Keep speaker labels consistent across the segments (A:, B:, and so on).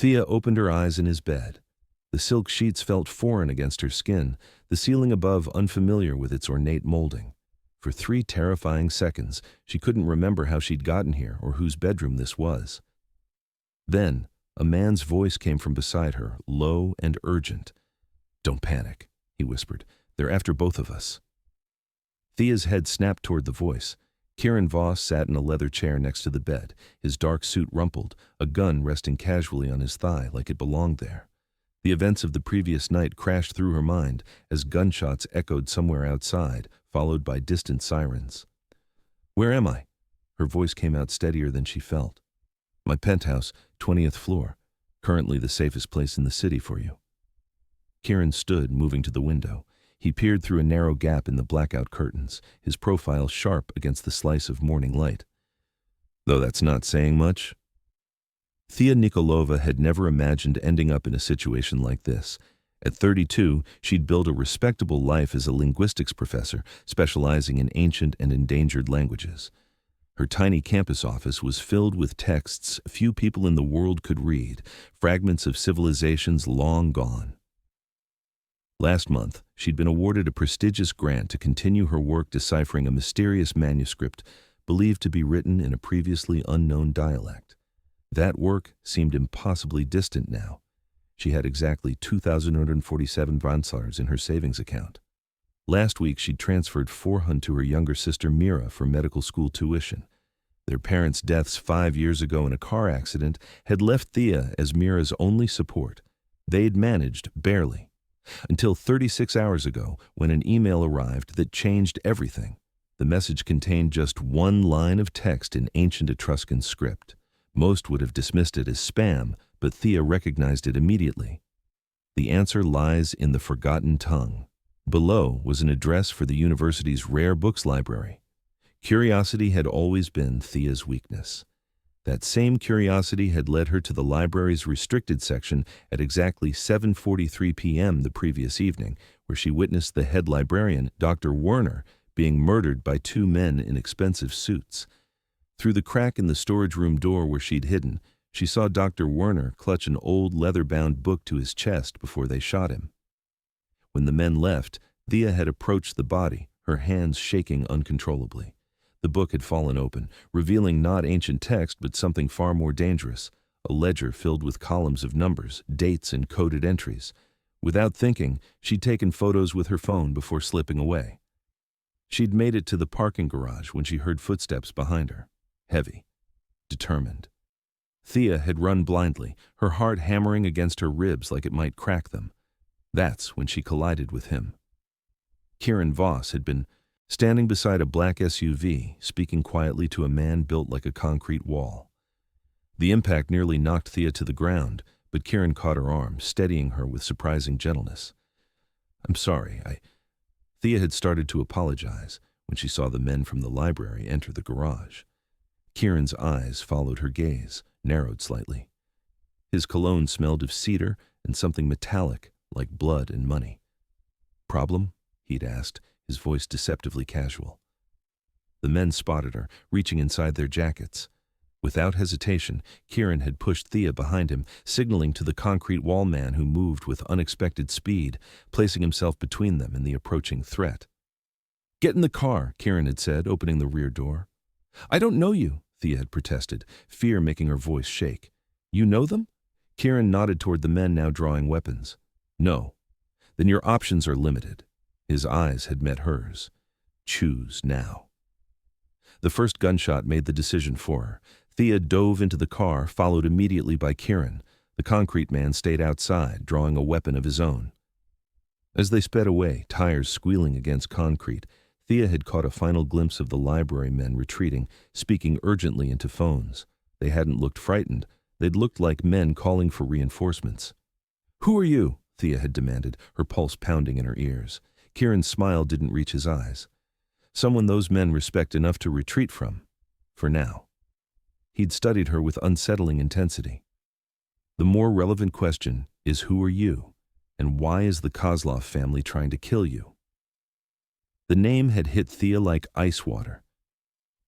A: Thea opened her eyes in his bed. The silk sheets felt foreign against her skin, the ceiling above unfamiliar with its ornate molding. For 3 terrifying seconds, she couldn't remember how she'd gotten here or whose bedroom this was. Then, a man's voice came from beside her, low and urgent. "Don't panic," he whispered. "They're after both of us." Thea's head snapped toward the voice. Kieran Voss sat in a leather chair next to the bed, his dark suit rumpled, a gun resting casually on his thigh like it belonged there. The events of the previous night crashed through her mind as gunshots echoed somewhere outside, followed by distant sirens. "Where am I?" Her voice came out steadier than she felt. "My penthouse, 20th floor. Currently the safest place in the city for you." Kieran stood, moving to the window. He peered through a narrow gap in the blackout curtains, his profile sharp against the slice of morning light. "Though that's not saying much." Thea Nikolova had never imagined ending up in a situation like this. At 32, she'd built a respectable life as a linguistics professor, specializing in ancient and endangered languages. Her tiny campus office was filled with texts few people in the world could read, fragments of civilizations long gone. Last month, she'd been awarded a prestigious grant to continue her work deciphering a mysterious manuscript believed to be written in a previously unknown dialect. That work seemed impossibly distant now. She had exactly 2,147 Vansars in her savings account. Last week, she'd transferred 400 to her younger sister Mira for medical school tuition. Their parents' deaths 5 years ago in a car accident had left Thea as Mira's only support. They'd managed, barely. Until 36 hours ago, when an email arrived that changed everything. The message contained just one line of text in ancient Etruscan script. Most would have dismissed it as spam, but Thea recognized it immediately. The answer lies in the forgotten tongue. Below was an address for the university's rare books library. Curiosity had always been Thea's weakness. That same curiosity had led her to the library's restricted section at exactly 7:43 p.m. the previous evening, where she witnessed the head librarian, Dr. Werner, being murdered by 2 men in expensive suits. Through the crack in the storage room door where she'd hidden, she saw Dr. Werner clutch an old leather-bound book to his chest before they shot him. When the men left, Thea had approached the body, her hands shaking uncontrollably. The book had fallen open, revealing not ancient text but something far more dangerous, a ledger filled with columns of numbers, dates, and coded entries. Without thinking, she'd taken photos with her phone before slipping away. She'd made it to the parking garage when she heard footsteps behind her. Heavy, determined. Thea had run blindly, her heart hammering against her ribs like it might crack them. That's when she collided with him. Kieran Voss had been standing beside a black SUV, speaking quietly to a man built like a concrete wall. The impact nearly knocked Thea to the ground, but Kieran caught her arm, steadying her with surprising gentleness. "I'm sorry, Thea had started to apologize when she saw the men from the library enter the garage. Kieran's eyes followed her gaze, narrowed slightly. His cologne smelled of cedar and something metallic, like blood and money. "Problem?" he'd asked, his voice deceptively casual. The men spotted her, reaching inside their jackets. Without hesitation, Kieran had pushed Thea behind him, signaling to the concrete wall man who moved with unexpected speed, placing himself between them and the approaching threat. "Get in the car," Kieran had said, opening the rear door. "I don't know you," Thea had protested, fear making her voice shake. "You know them?" Kieran nodded toward the men now drawing weapons. "No." "Then your options are limited." His eyes had met hers. "Choose now." The first gunshot made the decision for her. Thea dove into the car, followed immediately by Kieran. The concrete man stayed outside, drawing a weapon of his own. As they sped away, tires squealing against concrete, Thea had caught a final glimpse of the library men retreating, speaking urgently into phones. They hadn't looked frightened. They'd looked like men calling for reinforcements. "Who are you?" Thea had demanded, her pulse pounding in her ears. Kieran's smile didn't reach his eyes. "Someone those men respect enough to retreat from. For now." He'd studied her with unsettling intensity. "The more relevant question is who are you, and why is the Kozlov family trying to kill you?" The name had hit Thea like ice water.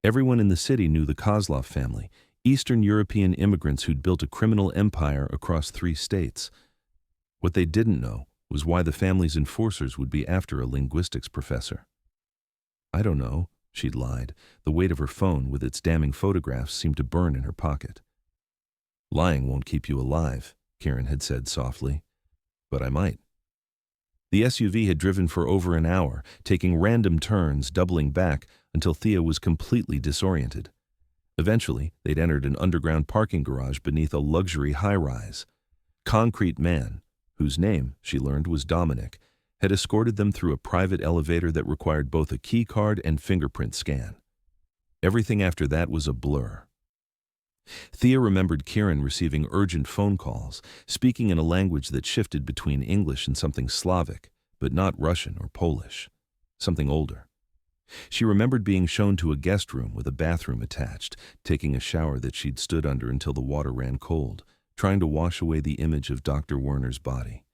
A: Everyone in the city knew the Kozlov family, Eastern European immigrants who'd built a criminal empire across 3 states. What they didn't know was why the family's enforcers would be after a linguistics professor. I don't know, she'd lied. The weight of her phone with its damning photographs seemed to burn in her pocket. Lying won't keep you alive, Kieran had said softly. But I might. The SUV had driven for over an hour, taking random turns, doubling back, until Thea was completely disoriented. Eventually, they'd entered an underground parking garage beneath a luxury high-rise. Concrete Man, whose name, she learned, was Dominic, had escorted them through a private elevator that required both a key card and fingerprint scan. Everything after that was a blur. Thea remembered Kieran receiving urgent phone calls, speaking in a language that shifted between English and something Slavic, but not Russian or Polish, something older. She remembered being shown to a guest room with a bathroom attached, taking a shower that she'd stood under until the water ran cold, trying to wash away the image of Dr. Werner's body.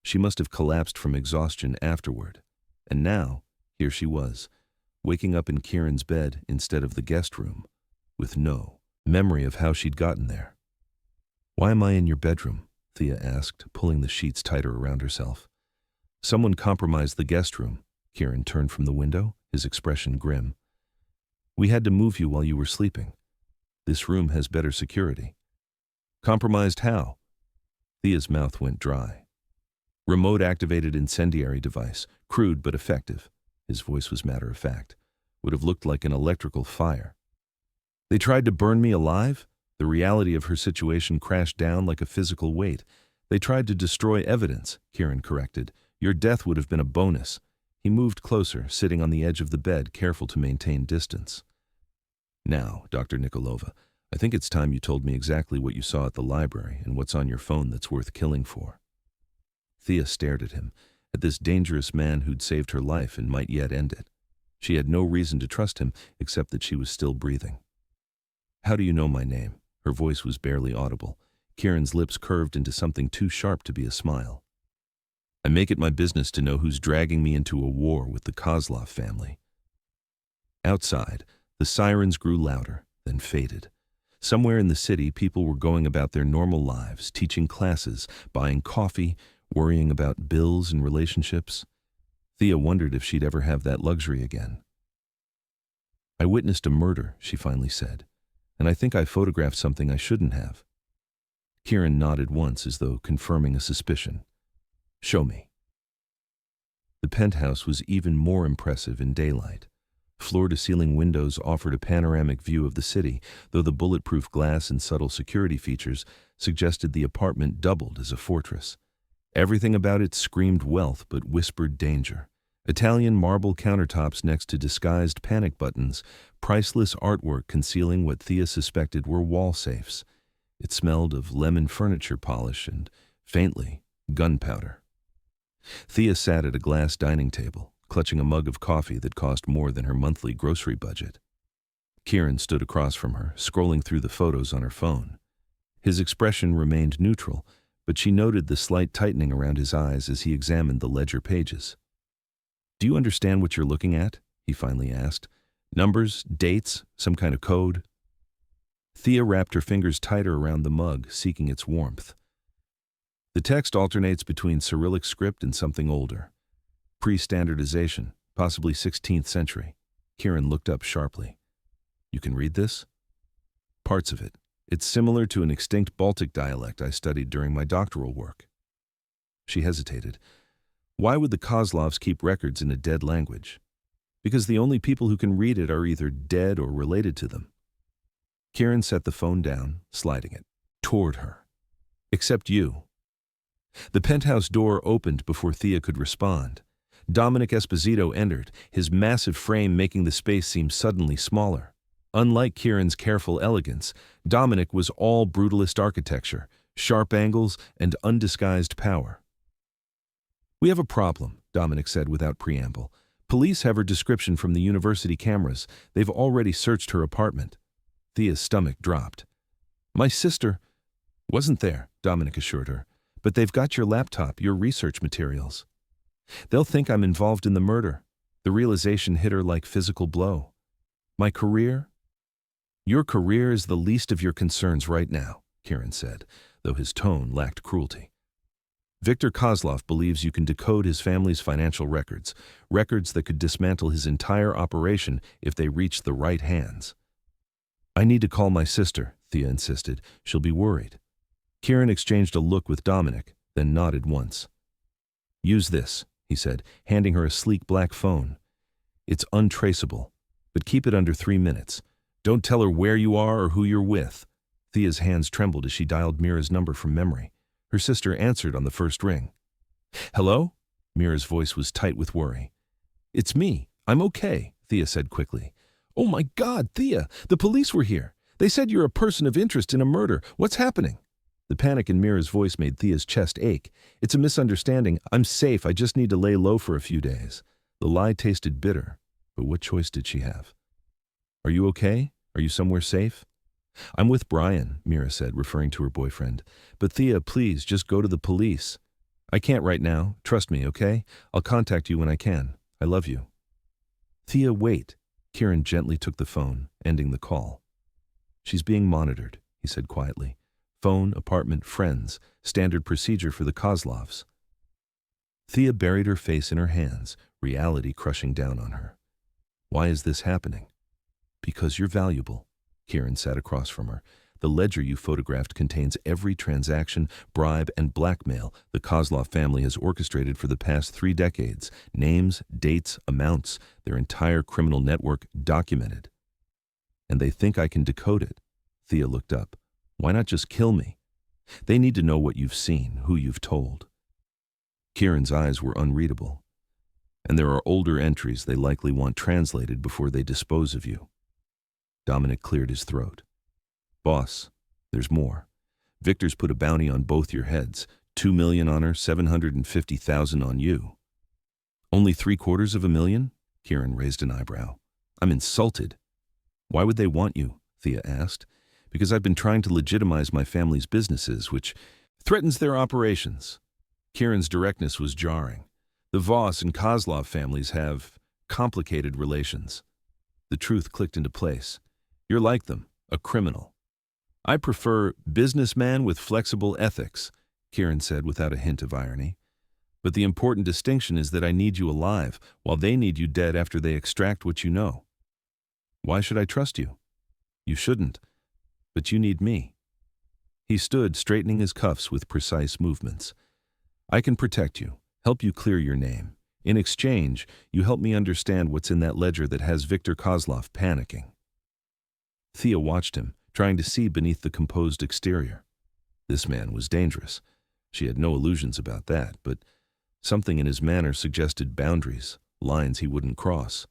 A: She must have collapsed from exhaustion afterward, and now, here she was, waking up in Kieran's bed instead of the guest room, with no memory of how she'd gotten there. "Why am I in your bedroom?" Thea asked, pulling the sheets tighter around herself. "Someone compromised the guest room." Kieran turned from the window, his expression grim. "We had to move you while you were sleeping. This room has better security." "Compromised how?" Thea's mouth went dry. "Remote-activated incendiary device, crude but effective." His voice was matter-of-fact. "Would have looked like an electrical fire." "They tried to burn me alive?" The reality of her situation crashed down like a physical weight. "They tried to destroy evidence," Kieran corrected. "Your death would have been a bonus." He moved closer, sitting on the edge of the bed, careful to maintain distance. "Now, Dr. Nikolova, I think it's time you told me exactly what you saw at the library and what's on your phone that's worth killing for." Thea stared at him, at this dangerous man who'd saved her life and might yet end it. She had no reason to trust him except that she was still breathing. "How do you know my name?" Her voice was barely audible. Kieran's lips curved into something too sharp to be a smile. "I make it my business to know who's dragging me into a war with the Kozlov family." Outside, the sirens grew louder, then faded. Somewhere in the city, people were going about their normal lives, teaching classes, buying coffee, worrying about bills and relationships. Thea wondered if she'd ever have that luxury again. "I witnessed a murder," she finally said, "and I think I photographed something I shouldn't have." Kieran nodded once as though confirming a suspicion. "Show me." The penthouse was even more impressive in daylight. Floor-to-ceiling windows offered a panoramic view of the city, though the bulletproof glass and subtle security features suggested the apartment doubled as a fortress. Everything about it screamed wealth but whispered danger. Italian marble countertops next to disguised panic buttons, priceless artwork concealing what Thea suspected were wall safes. It smelled of lemon furniture polish and, faintly, gunpowder. Thea sat at a glass dining table, clutching a mug of coffee that cost more than her monthly grocery budget. Kieran stood across from her, scrolling through the photos on her phone. His expression remained neutral, but she noted the slight tightening around his eyes as he examined the ledger pages. "Do you understand what you're looking at?" he finally asked. "Numbers, dates, some kind of code?" Thea wrapped her fingers tighter around the mug, seeking its warmth. "The text alternates between Cyrillic script and something older. Pre-standardization, possibly 16th century. Kieran looked up sharply. "You can read this?" "Parts of it. It's similar to an extinct Baltic dialect I studied during my doctoral work." She hesitated. "Why would the Kozlovs keep records in a dead language?" "Because the only people who can read it are either dead or related to them." Kieran set the phone down, sliding it toward her. "Except you." The penthouse door opened before Thea could respond. Dominic Esposito entered, his massive frame making the space seem suddenly smaller. Unlike Kieran's careful elegance, Dominic was all brutalist architecture, sharp angles, and undisguised power. "We have a problem," Dominic said without preamble. "Police have her description from the university cameras. They've already searched her apartment." Thea's stomach dropped. "My sister wasn't there," Dominic assured her. "But they've got your laptop, your research materials. They'll think I'm involved in the murder." The realization hit her like physical blow. "My career?" Your career is the least of your concerns right now, Kieran said, though his tone lacked cruelty. Viktor Kozlov believes you can decode his family's financial records, records that could dismantle his entire operation if they reached the right hands. I need to call my sister, Thea insisted. She'll be worried. Kieran exchanged a look with Dominic, then nodded once. Use this, he said, handing her a sleek black phone. It's untraceable, but keep it under 3 minutes. Don't tell her where you are or who you're with. Thea's hands trembled as she dialed Mira's number from memory. Her sister answered on the first ring. Hello? Mira's voice was tight with worry. It's me. I'm okay, Thea said quickly. Oh my God, Thea, the police were here. They said you're a person of interest in a murder. What's happening? The panic in Mira's voice made Thea's chest ache. It's a misunderstanding. I'm safe. I just need to lay low for a few days. The lie tasted bitter, but what choice did she have? Are you okay? Are you somewhere safe? I'm with Brian, Mira said, referring to her boyfriend. But Thea, please, just go to the police. I can't right now. Trust me, okay? I'll contact you when I can. I love you. Thea, wait. Kieran gently took the phone, ending the call. She's being monitored, he said quietly. Phone, apartment, friends, standard procedure for the Kozlovs. Thea buried her face in her hands, reality crushing down on her. Why is this happening? Because you're valuable. Kieran sat across from her. The ledger you photographed contains every transaction, bribe, and blackmail the Kozlov family has orchestrated for the past 3 decades. Names, dates, amounts, their entire criminal network documented. And they think I can decode it. Thea looked up. Why not just kill me? They need to know what you've seen, who you've told. Kieran's eyes were unreadable. And there are older entries they likely want translated before they dispose of you. Dominic cleared his throat. Boss, there's more. Victor's put a bounty on both your heads. 2 million on her, 750,000 on you. Only $750,000? Kieran raised an eyebrow. I'm insulted. Why would they want you? Thea asked. Because I've been trying to legitimize my family's businesses, which threatens their operations. Kieran's directness was jarring. The Voss and Kozlov families have complicated relations. The truth clicked into place. You're like them, a criminal. I prefer businessman with flexible ethics, Kieran said without a hint of irony. But the important distinction is that I need you alive, while they need you dead after they extract what you know. Why should I trust you? You shouldn't, but you need me. He stood, straightening his cuffs with precise movements. I can protect you, help you clear your name. In exchange, you help me understand what's in that ledger that has Viktor Kozlov panicking. Thea watched him, trying to see beneath the composed exterior. This man was dangerous. She had no illusions about that, but something in his manner suggested boundaries, lines he wouldn't cross.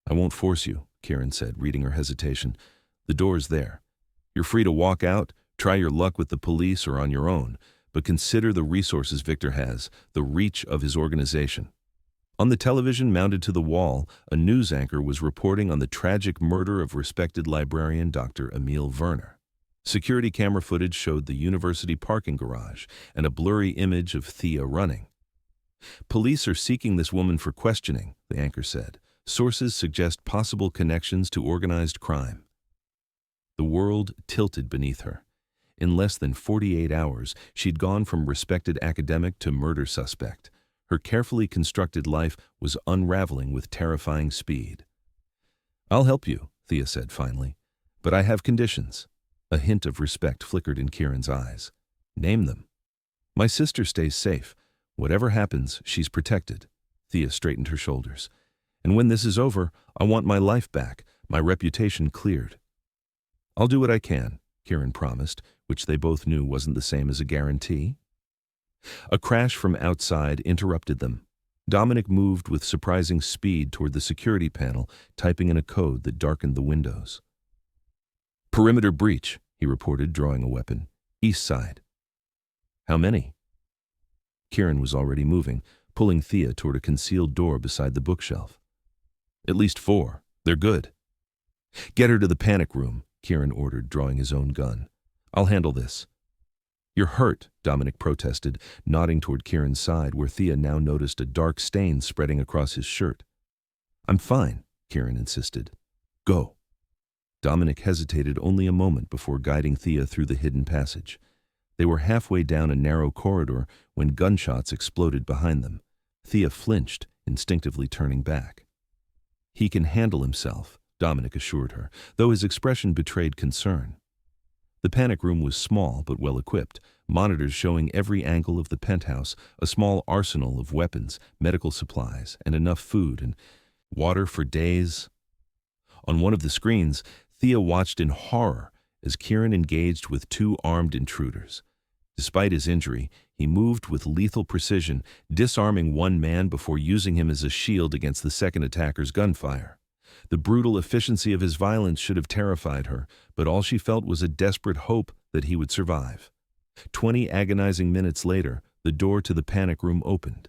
A: I won't force you, Kieran said, reading her hesitation. The door's there. You're free to walk out, try your luck with the police or on your own, but consider the resources Viktor has, the reach of his organization. On the television mounted to the wall, a news anchor was reporting on the tragic murder of respected librarian Dr. Emil Werner. Security camera footage showed the university parking garage and a blurry image of Thea running. Police are seeking this woman for questioning, the anchor said. Sources suggest possible connections to organized crime. The world tilted beneath her. In less than 48 hours, she'd gone from respected academic to murder suspect. Her carefully constructed life was unraveling with terrifying speed. I'll help you, Thea said finally, but I have conditions. A hint of respect flickered in Kieran's eyes. Name them. My sister stays safe. Whatever happens, she's protected. Thea straightened her shoulders. And when this is over, I want my life back, my reputation cleared. I'll do what I can, Kieran promised, which they both knew wasn't the same as a guarantee. A crash from outside interrupted them. Dominic moved with surprising speed toward the security panel, typing in a code that darkened the windows. Perimeter breach, he reported, drawing a weapon. East side. How many? Kieran was already moving, pulling Thea toward a concealed door beside the bookshelf. At least 4. They're good. Get her to the panic room, Kieran ordered, drawing his own gun. I'll handle this. You're hurt, Dominic protested, nodding toward Kieran's side, where Thea now noticed a dark stain spreading across his shirt. I'm fine, Kieran insisted. Go. Dominic hesitated only a moment before guiding Thea through the hidden passage. They were halfway down a narrow corridor when gunshots exploded behind them. Thea flinched, instinctively turning back. "He can handle himself," Dominic assured her, though his expression betrayed concern. The panic room was small but well-equipped, monitors showing every angle of the penthouse, a small arsenal of weapons, medical supplies, and enough food and water for days. On one of the screens, Thea watched in horror as Kieran engaged with two armed intruders. Despite his injury, he moved with lethal precision, disarming one man before using him as a shield against the second attacker's gunfire. The brutal efficiency of his violence should have terrified her, but all she felt was a desperate hope that he would survive. 20 agonizing minutes later, the door to the panic room opened.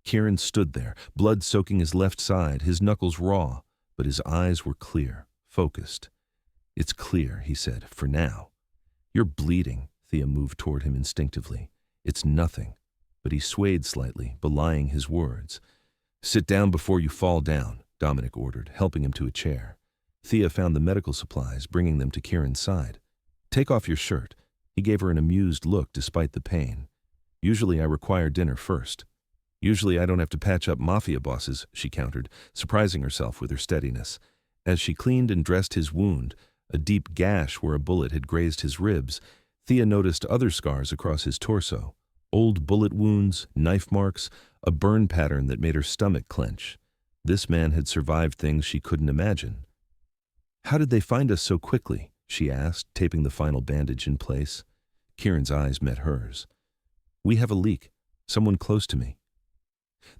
A: Kieran stood there, blood soaking his left side, his knuckles raw, but his eyes were clear, focused. "It's clear," he said, "for now." "You're bleeding." Thea moved toward him instinctively. "It's nothing." But he swayed slightly, belying his words. "Sit down before you fall down," Dominic ordered, helping him to a chair. Thea found the medical supplies, bringing them to Kieran's side. "Take off your shirt." He gave her an amused look despite the pain. "Usually I require dinner first." "Usually I don't have to patch up Mafia bosses," she countered, surprising herself with her steadiness. As she cleaned and dressed his wound, a deep gash where a bullet had grazed his ribs, Thea noticed other scars across his torso. Old bullet wounds, knife marks, a burn pattern that made her stomach clench. This man had survived things she couldn't imagine. "How did they find us so quickly?" she asked, taping the final bandage in place. Kieran's eyes met hers. "We have a leak. Someone close to me."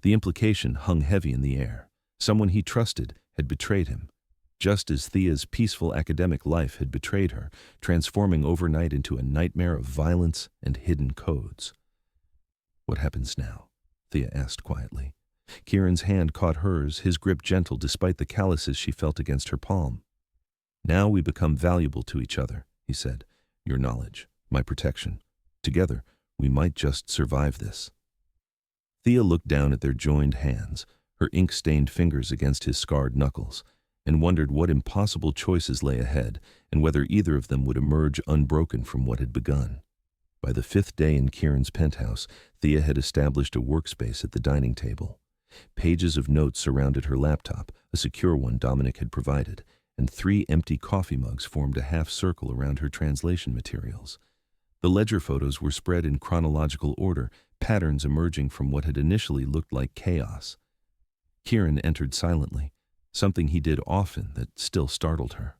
A: The implication hung heavy in the air. Someone he trusted had betrayed him, just as Thea's peaceful academic life had betrayed her, transforming overnight into a nightmare of violence and hidden codes. "What happens now?" Thea asked quietly. Kieran's hand caught hers, his grip gentle despite the calluses she felt against her palm. "Now we become valuable to each other," he said. "Your knowledge, my protection. Together, we might just survive this." Thea looked down at their joined hands, her ink-stained fingers against his scarred knuckles, and wondered what impossible choices lay ahead and whether either of them would emerge unbroken from what had begun. By the 5th day in Kieran's penthouse, Thea had established a workspace at the dining table. Pages of notes surrounded her laptop, a secure one Dominic had provided, and 3 empty coffee mugs formed a half-circle around her translation materials. The ledger photos were spread in chronological order, patterns emerging from what had initially looked like chaos. Kieran entered silently, something he did often that still startled her.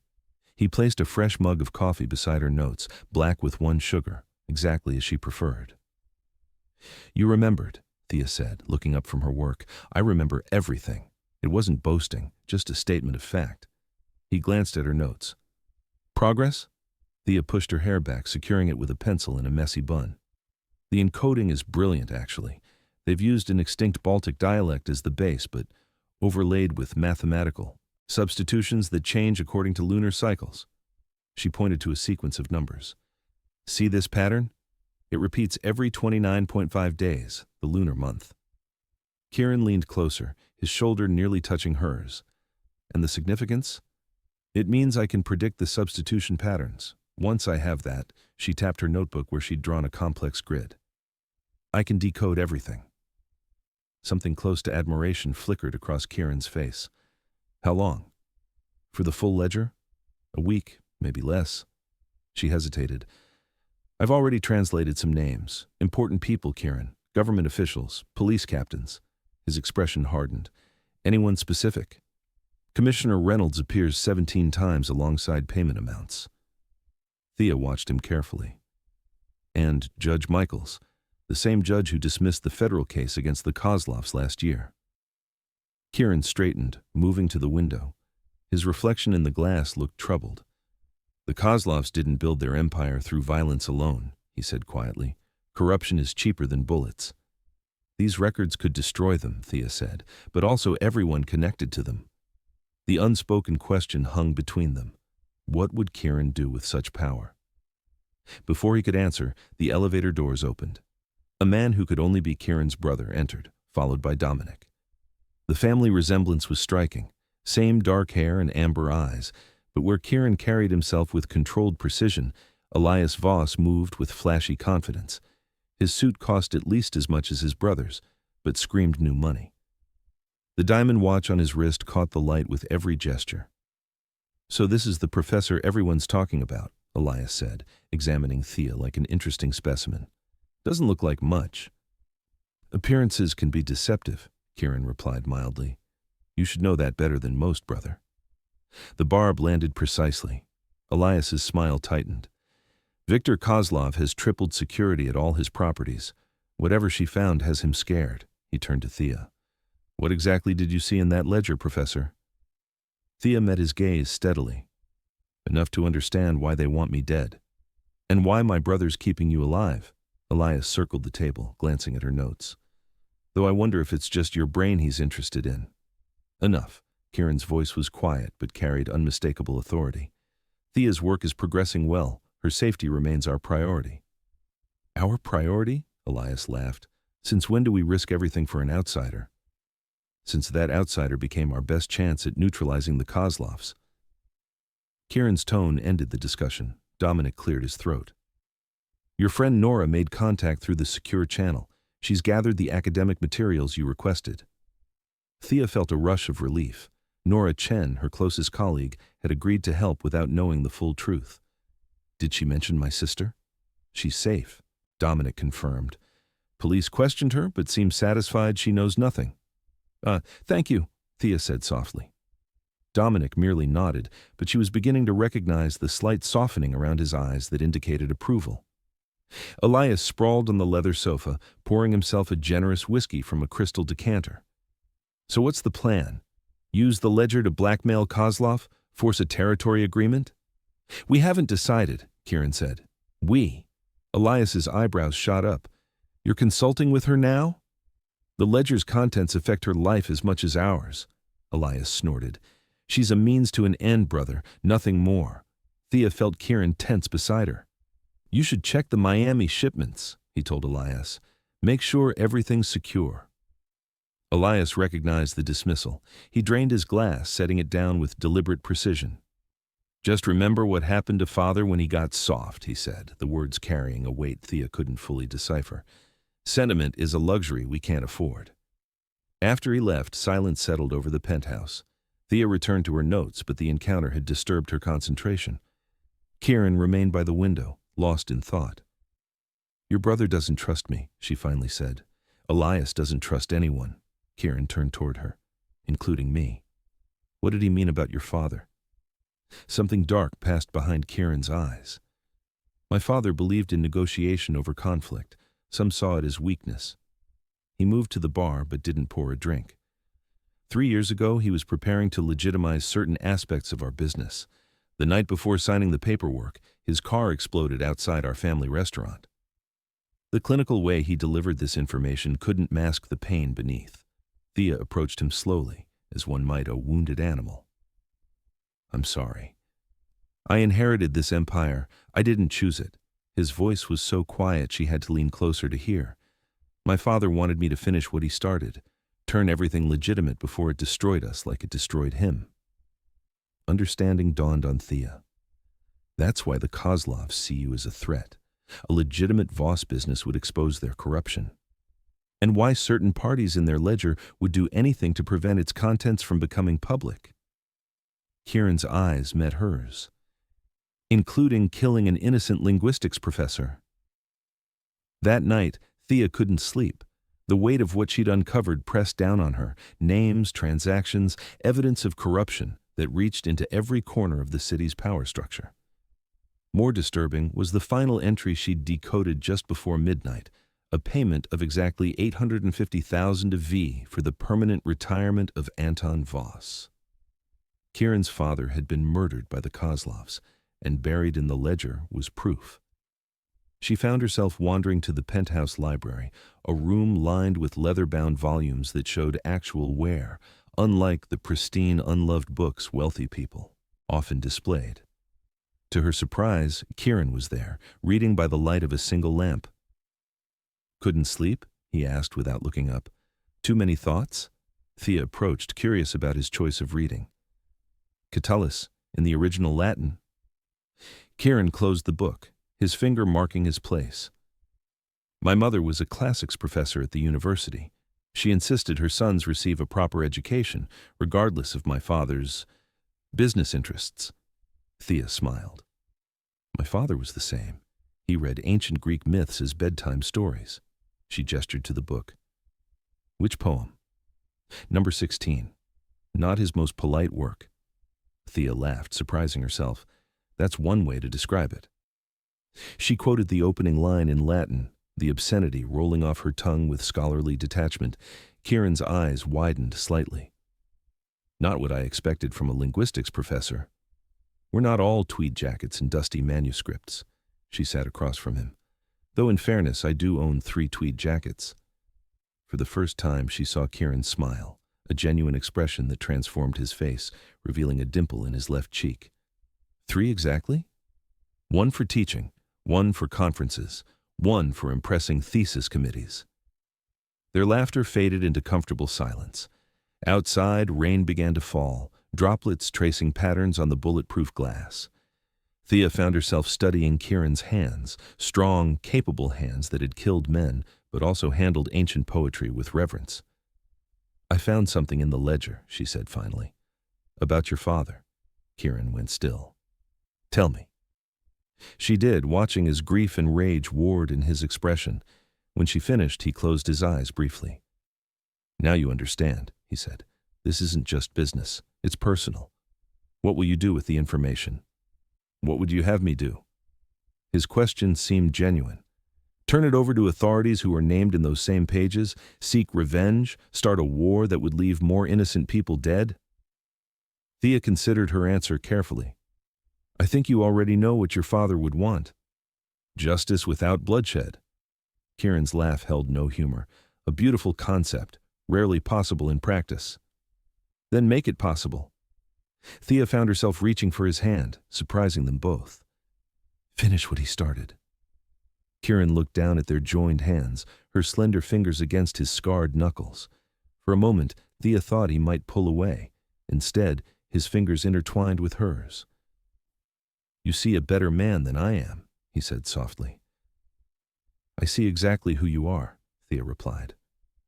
A: He placed a fresh mug of coffee beside her notes, black with 1 sugar, exactly as she preferred. "You remembered," Thea said, looking up from her work. "I remember everything." It wasn't boasting, just a statement of fact. He glanced at her notes. "Progress?" Thea pushed her hair back, securing it with a pencil in a messy bun. "The encoding is brilliant, actually. They've used an extinct Baltic dialect as the base, but overlaid with mathematical substitutions that change according to lunar cycles." She pointed to a sequence of numbers. "See this pattern? It repeats every 29.5 days, the lunar month." Kieran leaned closer, his shoulder nearly touching hers. "And the significance? It means I can predict the substitution patterns. Once I have that," she tapped her notebook where she'd drawn a complex grid. "I can decode everything." Something close to admiration flickered across Kieran's face. "How long? For the full ledger? A week, maybe less." She hesitated. "I've already translated some names. Important people, Kieran. Government officials, police captains." His expression hardened. "Anyone specific?" "Commissioner Reynolds appears 17 times alongside payment amounts." Thea watched him carefully. "And Judge Michaels, the same judge who dismissed the federal case against the Kozlovs last year." Kieran straightened, moving to the window. His reflection in the glass looked troubled. "The Kozlovs didn't build their empire through violence alone," he said quietly. "Corruption is cheaper than bullets." "These records could destroy them," Thea said, "but also everyone connected to them." The unspoken question hung between them. What would Kieran do with such power? Before he could answer, the elevator doors opened. A man who could only be Kieran's brother entered, followed by Dominic. The family resemblance was striking. Same dark hair and amber eyes, But where Kieran carried himself with controlled precision, Elias Voss moved with flashy confidence. His suit cost at least as much as his brother's, but screamed new money. The diamond watch on his wrist caught the light with every gesture. "So this is the professor everyone's talking about," Elias said, examining Thea like an interesting specimen. "Doesn't look like much." "Appearances can be deceptive," Kieran replied mildly. "You should know that better than most, brother." The barb landed precisely. Elias's smile tightened. "Viktor Kozlov has tripled security at all his properties. Whatever she found has him scared." He turned to Thea. "What exactly did you see in that ledger, Professor?" Thea met his gaze steadily. "Enough to understand why they want me dead. And why my brother's keeping you alive." Elias circled the table, glancing at her notes. "Though I wonder if it's just your brain he's interested in." "Enough." Kieran's voice was quiet but carried unmistakable authority. "Thea's work is progressing well. Her safety remains our priority." "Our priority?" Elias laughed. "Since when do we risk everything for an outsider?" "Since that outsider became our best chance at neutralizing the Kozlovs." Kieran's tone ended the discussion. Dominic cleared his throat. "Your friend Nora made contact through the secure channel. She's gathered the academic materials you requested." Thea felt a rush of relief. Nora Chen, her closest colleague, had agreed to help without knowing the full truth. "Did she mention my sister?" "She's safe," Dominic confirmed. "Police questioned her, but seem satisfied she knows nothing." Thank you," Thea said softly. Dominic merely nodded, but she was beginning to recognize the slight softening around his eyes that indicated approval. Elias sprawled on the leather sofa, pouring himself a generous whiskey from a crystal decanter. "So what's the plan? Use the ledger to blackmail Kozlov? Force a territory agreement?" "We haven't decided," Kieran said. "We?" Elias's eyebrows shot up. "You're consulting with her now?" "The ledger's contents affect her life as much as ours," Elias snorted. "She's a means to an end, brother, nothing more." Thea felt Kieran tense beside her. "You should check the Miami shipments," he told Elias. "Make sure everything's secure." Elias recognized the dismissal. He drained his glass, setting it down with deliberate precision. "Just remember what happened to Father when he got soft," he said, the words carrying a weight Thea couldn't fully decipher. "Sentiment is a luxury we can't afford." After he left, silence settled over the penthouse. Thea returned to her notes, but the encounter had disturbed her concentration. Kieran remained by the window, lost in thought. "Your brother doesn't trust me," she finally said. "Elias doesn't trust anyone." Kieran turned toward her. "Including me." "What did he mean about your father?" Something dark passed behind Kieran's eyes. "My father believed in negotiation over conflict. Some saw it as weakness." He moved to the bar but didn't pour a drink. 3 years ago, he was preparing to legitimize certain aspects of our business. The night before signing the paperwork, his car exploded outside our family restaurant. The clinical way he delivered this information couldn't mask the pain beneath. Thea approached him slowly, as one might a wounded animal. "I'm sorry. I inherited this empire. I didn't choose it." His voice was so quiet she had to lean closer to hear. "My father wanted me to finish what he started, turn everything legitimate before it destroyed us like it destroyed him." Understanding dawned on Thea. That's why the Kozlovs see you as a threat. A legitimate Voss business would expose their corruption. And why certain parties in their ledger would do anything to prevent its contents from becoming public. Kieran's eyes met hers. "Including killing an innocent linguistics professor." That night, Thea couldn't sleep. The weight of what she'd uncovered pressed down on her. Names, transactions, evidence of corruption that reached into every corner of the city's power structure. More disturbing was the final entry she'd decoded just before midnight, a payment of exactly 850,000 V for the permanent retirement of Anton Voss. Kieran's father had been murdered by the Kozlovs, and buried in the ledger was proof. She found herself wandering to the penthouse library, a room lined with leather-bound volumes that showed actual wear, unlike the pristine, unloved books wealthy people often displayed. To her surprise, Kieran was there, reading by the light of a single lamp. "Couldn't sleep?" he asked without looking up. "Too many thoughts?" Thea approached, curious about his choice of reading. "Catullus," In the original Latin. Kieran closed the book, his finger marking his place. My mother was a classics professor at the university. She insisted her sons receive a proper education, regardless of my father's business interests. Thea smiled. My father was the same. He read ancient Greek myths as bedtime stories. She gestured to the book. Which poem? Number 16. Not his most polite work. Thea laughed, surprising herself. That's one way to describe it. She quoted the opening line in Latin, the obscenity rolling off her tongue with scholarly detachment. Kieran's eyes widened slightly. Not what I expected from a linguistics professor. We're not all tweed jackets and dusty manuscripts. She sat across from him. Though in fairness, I do own 3 tweed jackets. For the first time, she saw Kieran smile, a genuine expression that transformed his face, revealing a dimple in his left cheek. 3 exactly? 1 for teaching, 1 for conferences, 1 for impressing thesis committees. Their laughter faded into comfortable silence. Outside, rain began to fall, droplets tracing patterns on the bulletproof glass. Thea found herself studying Kieran's hands, strong, capable hands that had killed men, but also handled ancient poetry with reverence. I found something in the ledger, she said finally. About your father. Kieran went still. Tell me. She did, watching as grief and rage warred in his expression. When she finished, he closed his eyes briefly. Now you understand, he said. This isn't just business. It's personal. What will you do with the information? What would you have me do? His question seemed genuine. Turn it over to authorities who are named in those same pages, seek revenge, start a war that would leave more innocent people dead? Thea considered her answer carefully. I think you already know what your father would want. Justice without bloodshed. Kieran's laugh held no humor, a beautiful concept, rarely possible in practice. Then make it possible. Thea found herself reaching for his hand, surprising them both. Finish what he started. Kieran looked down at their joined hands, her slender fingers against his scarred knuckles. For a moment, Thea thought he might pull away. Instead, his fingers intertwined with hers. You see a better man than I am, he said softly. I see exactly who you are, Thea replied.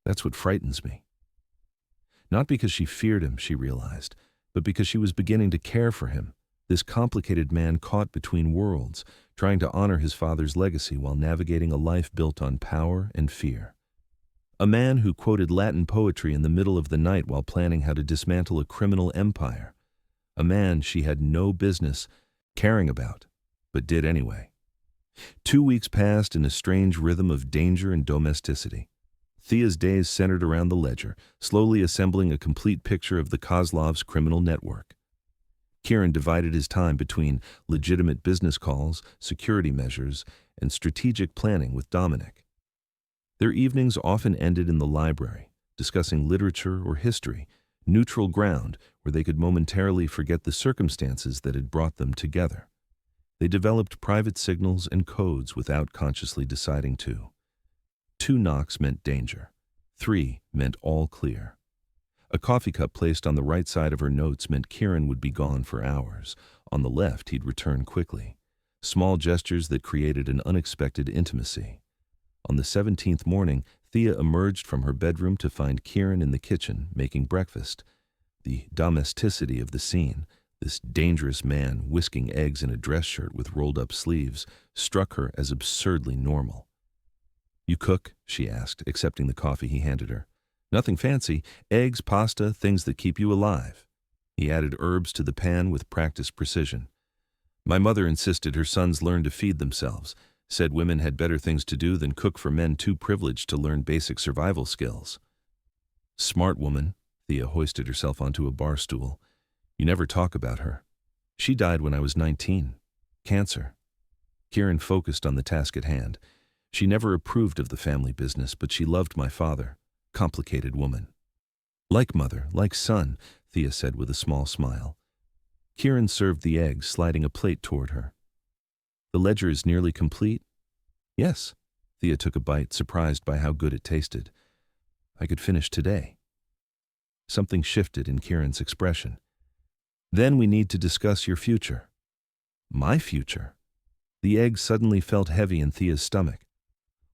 A: That's what frightens me. Not because she feared him, she realized, but because she was beginning to care for him, this complicated man caught between worlds, trying to honor his father's legacy while navigating a life built on power and fear. A man who quoted Latin poetry in the middle of the night while planning how to dismantle a criminal empire. A man she had no business caring about, but did anyway. 2 weeks passed in a strange rhythm of danger and domesticity. Thea's days centered around the ledger, slowly assembling a complete picture of the Kozlov's criminal network. Kieran divided his time between legitimate business calls, security measures, and strategic planning with Dominic. Their evenings often ended in the library, discussing literature or history, neutral ground where they could momentarily forget the circumstances that had brought them together. They developed private signals and codes without consciously deciding to. 2 knocks meant danger. 3 meant all clear. A coffee cup placed on the right side of her notes meant Kieran would be gone for hours. On the left, he'd return quickly. Small gestures that created an unexpected intimacy. On the 17th morning, Thea emerged from her bedroom to find Kieran in the kitchen making breakfast. The domesticity of the scene, this dangerous man whisking eggs in a dress shirt with rolled-up sleeves, struck her as absurdly normal. You cook? She asked, accepting the coffee he handed her. Nothing fancy. Eggs, pasta, things that keep you alive. He added herbs to the pan with practiced precision. My mother insisted her sons learn to feed themselves, said women had better things to do than cook for men too privileged to learn basic survival skills. Smart woman, Thea hoisted herself onto a bar stool. You never talk about her. She died when I was 19. Cancer. Kieran focused on the task at hand. She never approved of the family business, but she loved my father. Complicated woman. Like mother, like son, Thea said with a small smile. Kieran served the eggs, sliding a plate toward her. The ledger is nearly complete? Yes. Thea took a bite, surprised by how good it tasted. I could finish today. Something shifted in Kieran's expression. Then we need to discuss your future. My future? The egg suddenly felt heavy in Thea's stomach.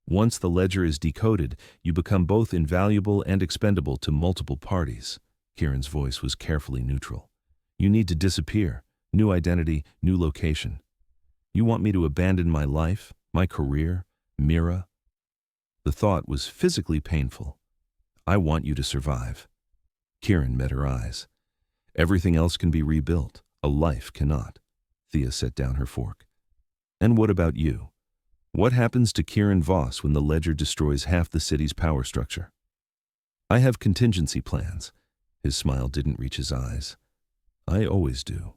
A: Once the ledger is decoded, you become both invaluable and expendable to multiple parties. Kieran's voice was carefully neutral. You need to disappear. New identity, new location. You want me to abandon my life, my career, Mira? The thought was physically painful. I want you to survive. Kieran met her eyes. Everything else can be rebuilt. A life cannot. Thea set down her fork. And what about you? What happens to Kieran Voss when the ledger destroys half the city's power structure? I have contingency plans. His smile didn't reach his eyes. I always do.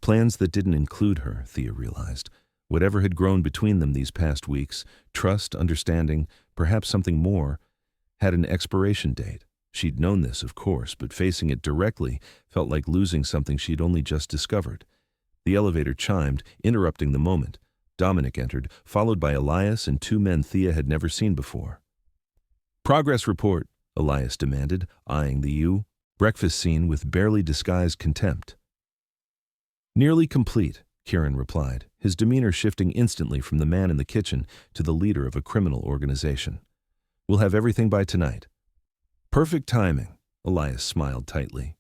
A: Plans that didn't include her, Thea realized. Whatever had grown between them these past weeks, trust, understanding, perhaps something more, had an expiration date. She'd known this, of course, but facing it directly felt like losing something she'd only just discovered. The elevator chimed, interrupting the moment. Dominic entered, followed by Elias and two men Thea had never seen before. Progress report, Elias demanded, eyeing the breakfast scene with barely disguised contempt. Nearly complete, Kieran replied, his demeanor shifting instantly from the man in the kitchen to the leader of a criminal organization. We'll have everything by tonight. Perfect timing, Elias smiled tightly.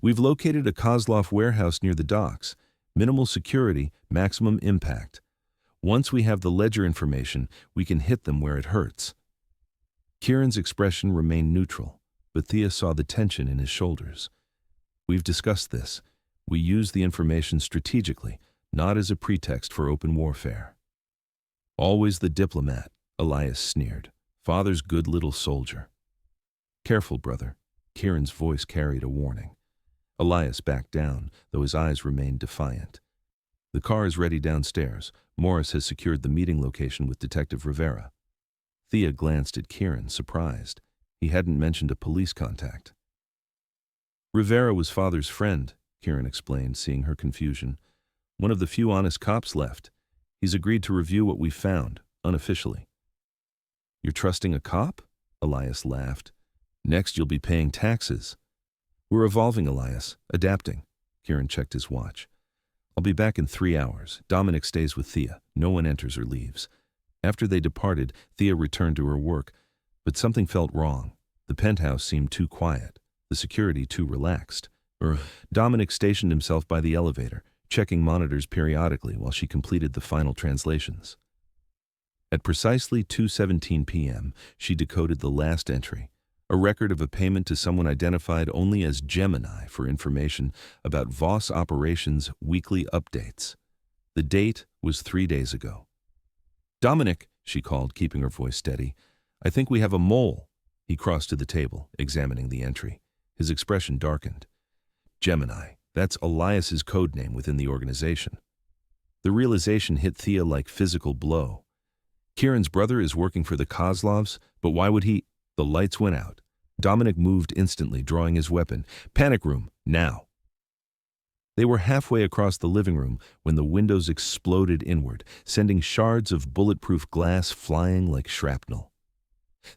A: We've located a Kozlov warehouse near the docks. Minimal security, maximum impact. Once we have the ledger information, we can hit them where it hurts. Kieran's expression remained neutral, but Thea saw the tension in his shoulders. We've discussed this. We use the information strategically, not as a pretext for open warfare. Always the diplomat, Elias sneered. Father's good little soldier. Careful, brother. Kieran's voice carried a warning. Elias backed down, though his eyes remained defiant. The car is ready downstairs. Morris has secured the meeting location with Detective Rivera. Thea glanced at Kieran, surprised. He hadn't mentioned a police contact. Rivera was father's friend, Kieran explained, seeing her confusion. One of the few honest cops left. He's agreed to review what we found, unofficially. You're trusting a cop? Elias laughed. Next you'll be paying taxes. We're evolving, Elias, adapting. Kieran checked his watch. I'll be back in 3 hours. Dominic stays with Thea. No one enters or leaves. After they departed, Thea returned to her work, but something felt wrong. The penthouse seemed too quiet, the security too relaxed. Dominic stationed himself by the elevator, checking monitors periodically while she completed the final translations. At precisely 2:17 p.m., she decoded the last entry, a record of a payment to someone identified only as Gemini for information about Voss Operations' weekly updates. The date was 3 days ago. Dominic, she called, keeping her voice steady. I think we have a mole. He crossed to the table, examining the entry. His expression darkened. Gemini, that's Elias's code name within the organization. The realization hit Thea like physical blow. Kieran's brother is working for the Kozlovs, but why would he? The lights went out. Dominic moved instantly, drawing his weapon. Panic room, now. They were halfway across the living room when the windows exploded inward, sending shards of bulletproof glass flying like shrapnel.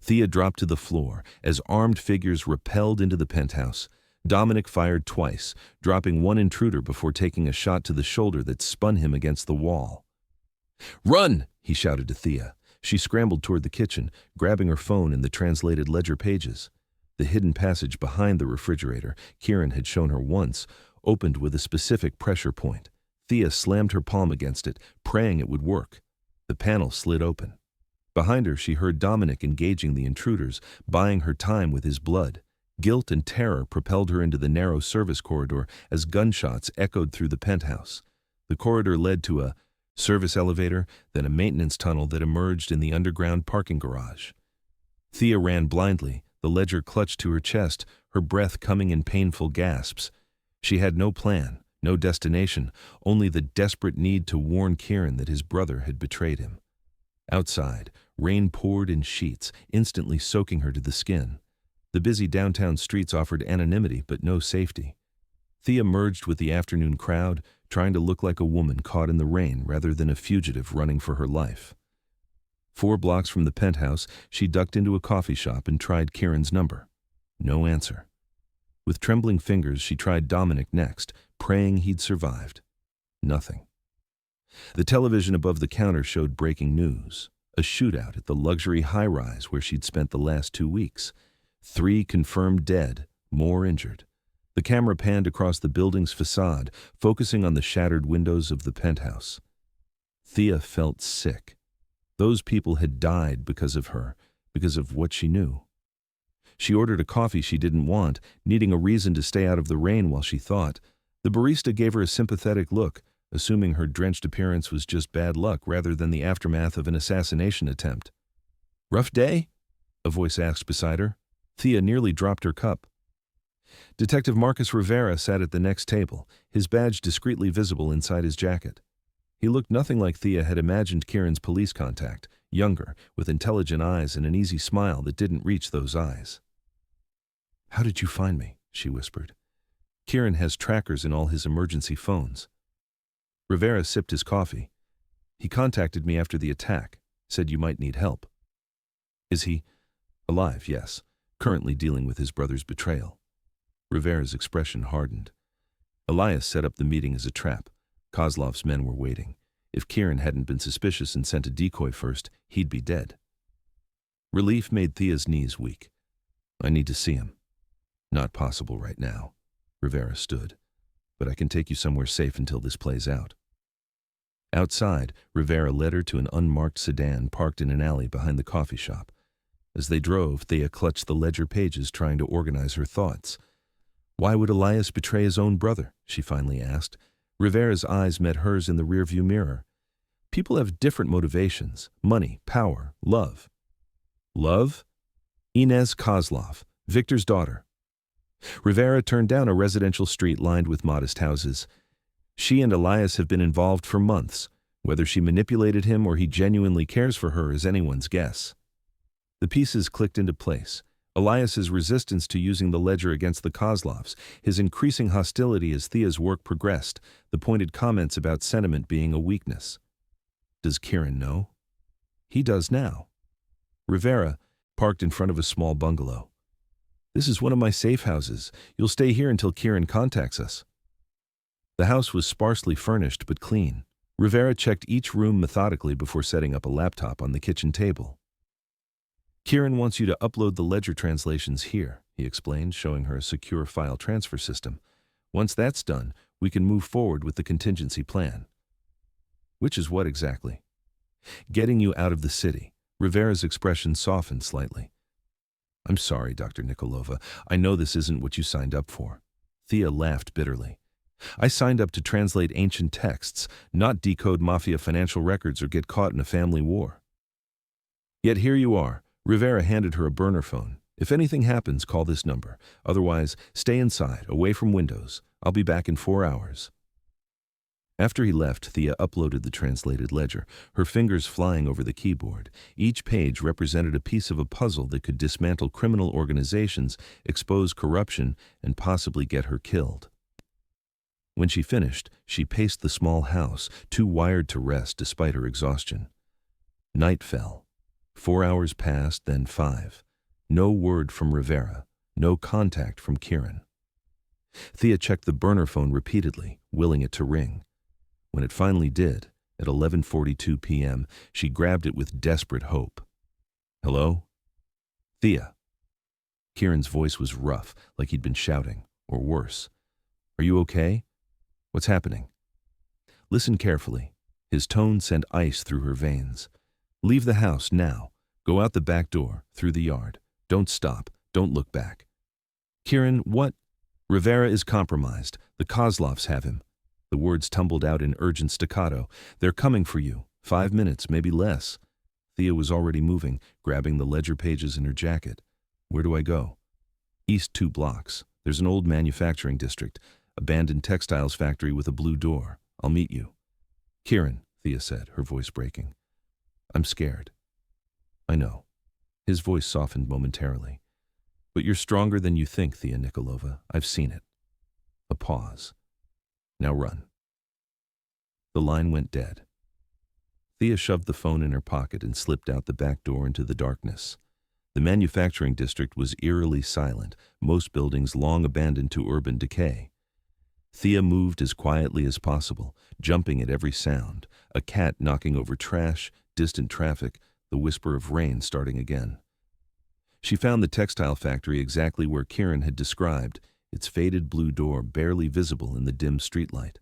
A: Thea dropped to the floor as armed figures rappelled into the penthouse. Dominic fired twice, dropping one intruder before taking a shot to the shoulder that spun him against the wall. Run! He shouted to Thea. She scrambled toward the kitchen, grabbing her phone and the translated ledger pages. The hidden passage behind the refrigerator, Kieran had shown her once, opened with a specific pressure point. Thea slammed her palm against it, praying it would work. The panel slid open. Behind her, she heard Dominic engaging the intruders, buying her time with his blood. Guilt and terror propelled her into the narrow service corridor as gunshots echoed through the penthouse. The corridor led to a service elevator, then a maintenance tunnel that emerged in the underground parking garage. Thea ran blindly, the ledger clutched to her chest, her breath coming in painful gasps. She had no plan, no destination, only the desperate need to warn Kieran that his brother had betrayed him. Outside, rain poured in sheets, instantly soaking her to the skin. The busy downtown streets offered anonymity but no safety. Thea merged with the afternoon crowd, trying to look like a woman caught in the rain rather than a fugitive running for her life. 4 blocks from the penthouse, she ducked into a coffee shop and tried Kieran's number. No answer. With trembling fingers, she tried Dominic next, praying he'd survived. Nothing. The television above the counter showed breaking news. A shootout at the luxury high-rise where she'd spent the last 2 weeks. 3 confirmed dead, more injured. The camera panned across the building's facade, focusing on the shattered windows of the penthouse. Thea felt sick. Those people had died because of her, because of what she knew. She ordered a coffee she didn't want, needing a reason to stay out of the rain while she thought. The barista gave her a sympathetic look, assuming her drenched appearance was just bad luck rather than the aftermath of an assassination attempt. "Rough day?" a voice asked beside her. Thea nearly dropped her cup. Detective Marcus Rivera sat at the next table, his badge discreetly visible inside his jacket. He looked nothing like Thea had imagined Kieran's police contact, younger, with intelligent eyes and an easy smile that didn't reach those eyes. "How did you find me?" she whispered. "Kieran has trackers in all his emergency phones." Rivera sipped his coffee. "He contacted me after the attack, said you might need help." "Is he?" "Alive, yes. Currently dealing with his brother's betrayal." Rivera's expression hardened. "Elias set up the meeting as a trap. Kozlov's men were waiting. If Kieran hadn't been suspicious and sent a decoy first, he'd be dead." Relief made Thea's knees weak. "I need to see him." "Not possible right now." Rivera stood. "But I can take you somewhere safe until this plays out." Outside, Rivera led her to an unmarked sedan parked in an alley behind the coffee shop. As they drove, Thea clutched the ledger pages trying to organize her thoughts. Why would Elias betray his own brother? She finally asked. Rivera's eyes met hers in the rearview mirror. People have different motivations: money, power, love. Love? Inez Kozlov, Victor's daughter. Rivera turned down a residential street lined with modest houses. She and Elias have been involved for months. Whether she manipulated him or he genuinely cares for her is anyone's guess. The pieces clicked into place. Elias's resistance to using the ledger against the Kozlovs, his increasing hostility as Thea's work progressed, the pointed comments about sentiment being a weakness. Does Kieran know? He does now. Rivera parked in front of a small bungalow. This is one of my safe houses. You'll stay here until Kieran contacts us. The house was sparsely furnished but clean. Rivera checked each room methodically before setting up a laptop on the kitchen table. Kieran wants you to upload the ledger translations here, he explained, showing her a secure file transfer system. Once that's done, we can move forward with the contingency plan. Which is what exactly? Getting you out of the city. Rivera's expression softened slightly. I'm sorry, Dr. Nikolova. I know this isn't what you signed up for. Thea laughed bitterly. I signed up to translate ancient texts, not decode Mafia financial records or get caught in a family war. Yet here you are. Rivera handed her a burner phone. If anything happens, call this number. Otherwise, stay inside, away from windows. I'll be back in 4 hours. After he left, Thea uploaded the translated ledger, her fingers flying over the keyboard. Each page represented a piece of a puzzle that could dismantle criminal organizations, expose corruption, and possibly get her killed. When she finished, she paced the small house, too wired to rest despite her exhaustion. Night fell. 4 hours passed, then 5. No word from Rivera, no contact from Kieran. Thea checked the burner phone repeatedly, willing it to ring. When it finally did, at 11:42 p.m., she grabbed it with desperate hope. Hello? Thea. Kieran's voice was rough, like he'd been shouting, or worse. Are you okay? What's happening? Listen carefully. His tone sent ice through her veins. Leave the house now. Go out the back door, through the yard. Don't stop. Don't look back. Kieran, what? Rivera is compromised. The Kozlovs have him. The words tumbled out in urgent staccato. They're coming for you. 5 minutes, maybe less. Thea was already moving, grabbing the ledger pages in her jacket. Where do I go? East 2 blocks. There's an old manufacturing district. Abandoned textiles factory with a blue door. I'll meet you. Kieran, Thea said, her voice breaking. I'm scared. I know. His voice softened momentarily. But you're stronger than you think, Thea Nikolova. I've seen it. A pause. Now run. The line went dead. Thea shoved the phone in her pocket and slipped out the back door into the darkness. The manufacturing district was eerily silent, most buildings long abandoned to urban decay. Thea moved as quietly as possible, jumping at every sound, a cat knocking over trash, distant traffic, the whisper of rain starting again. She found the textile factory exactly where Kieran had described, its faded blue door barely visible in the dim streetlight.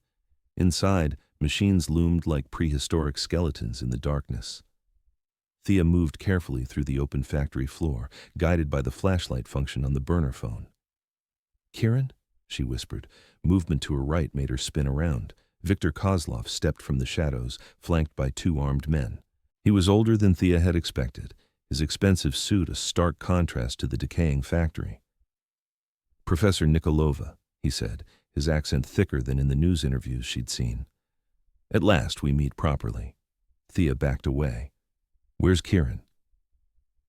A: Inside, machines loomed like prehistoric skeletons in the darkness. Thea moved carefully through the open factory floor, guided by the flashlight function on the burner phone. "Kieran?" she whispered. Movement to her right made her spin around. Viktor Kozlov stepped from the shadows, flanked by two armed men. He was older than Thea had expected, his expensive suit a stark contrast to the decaying factory. "Professor Nikolova," he said, his accent thicker than in the news interviews she'd seen. "At last we meet properly." Thea backed away. "Where's Kieran?"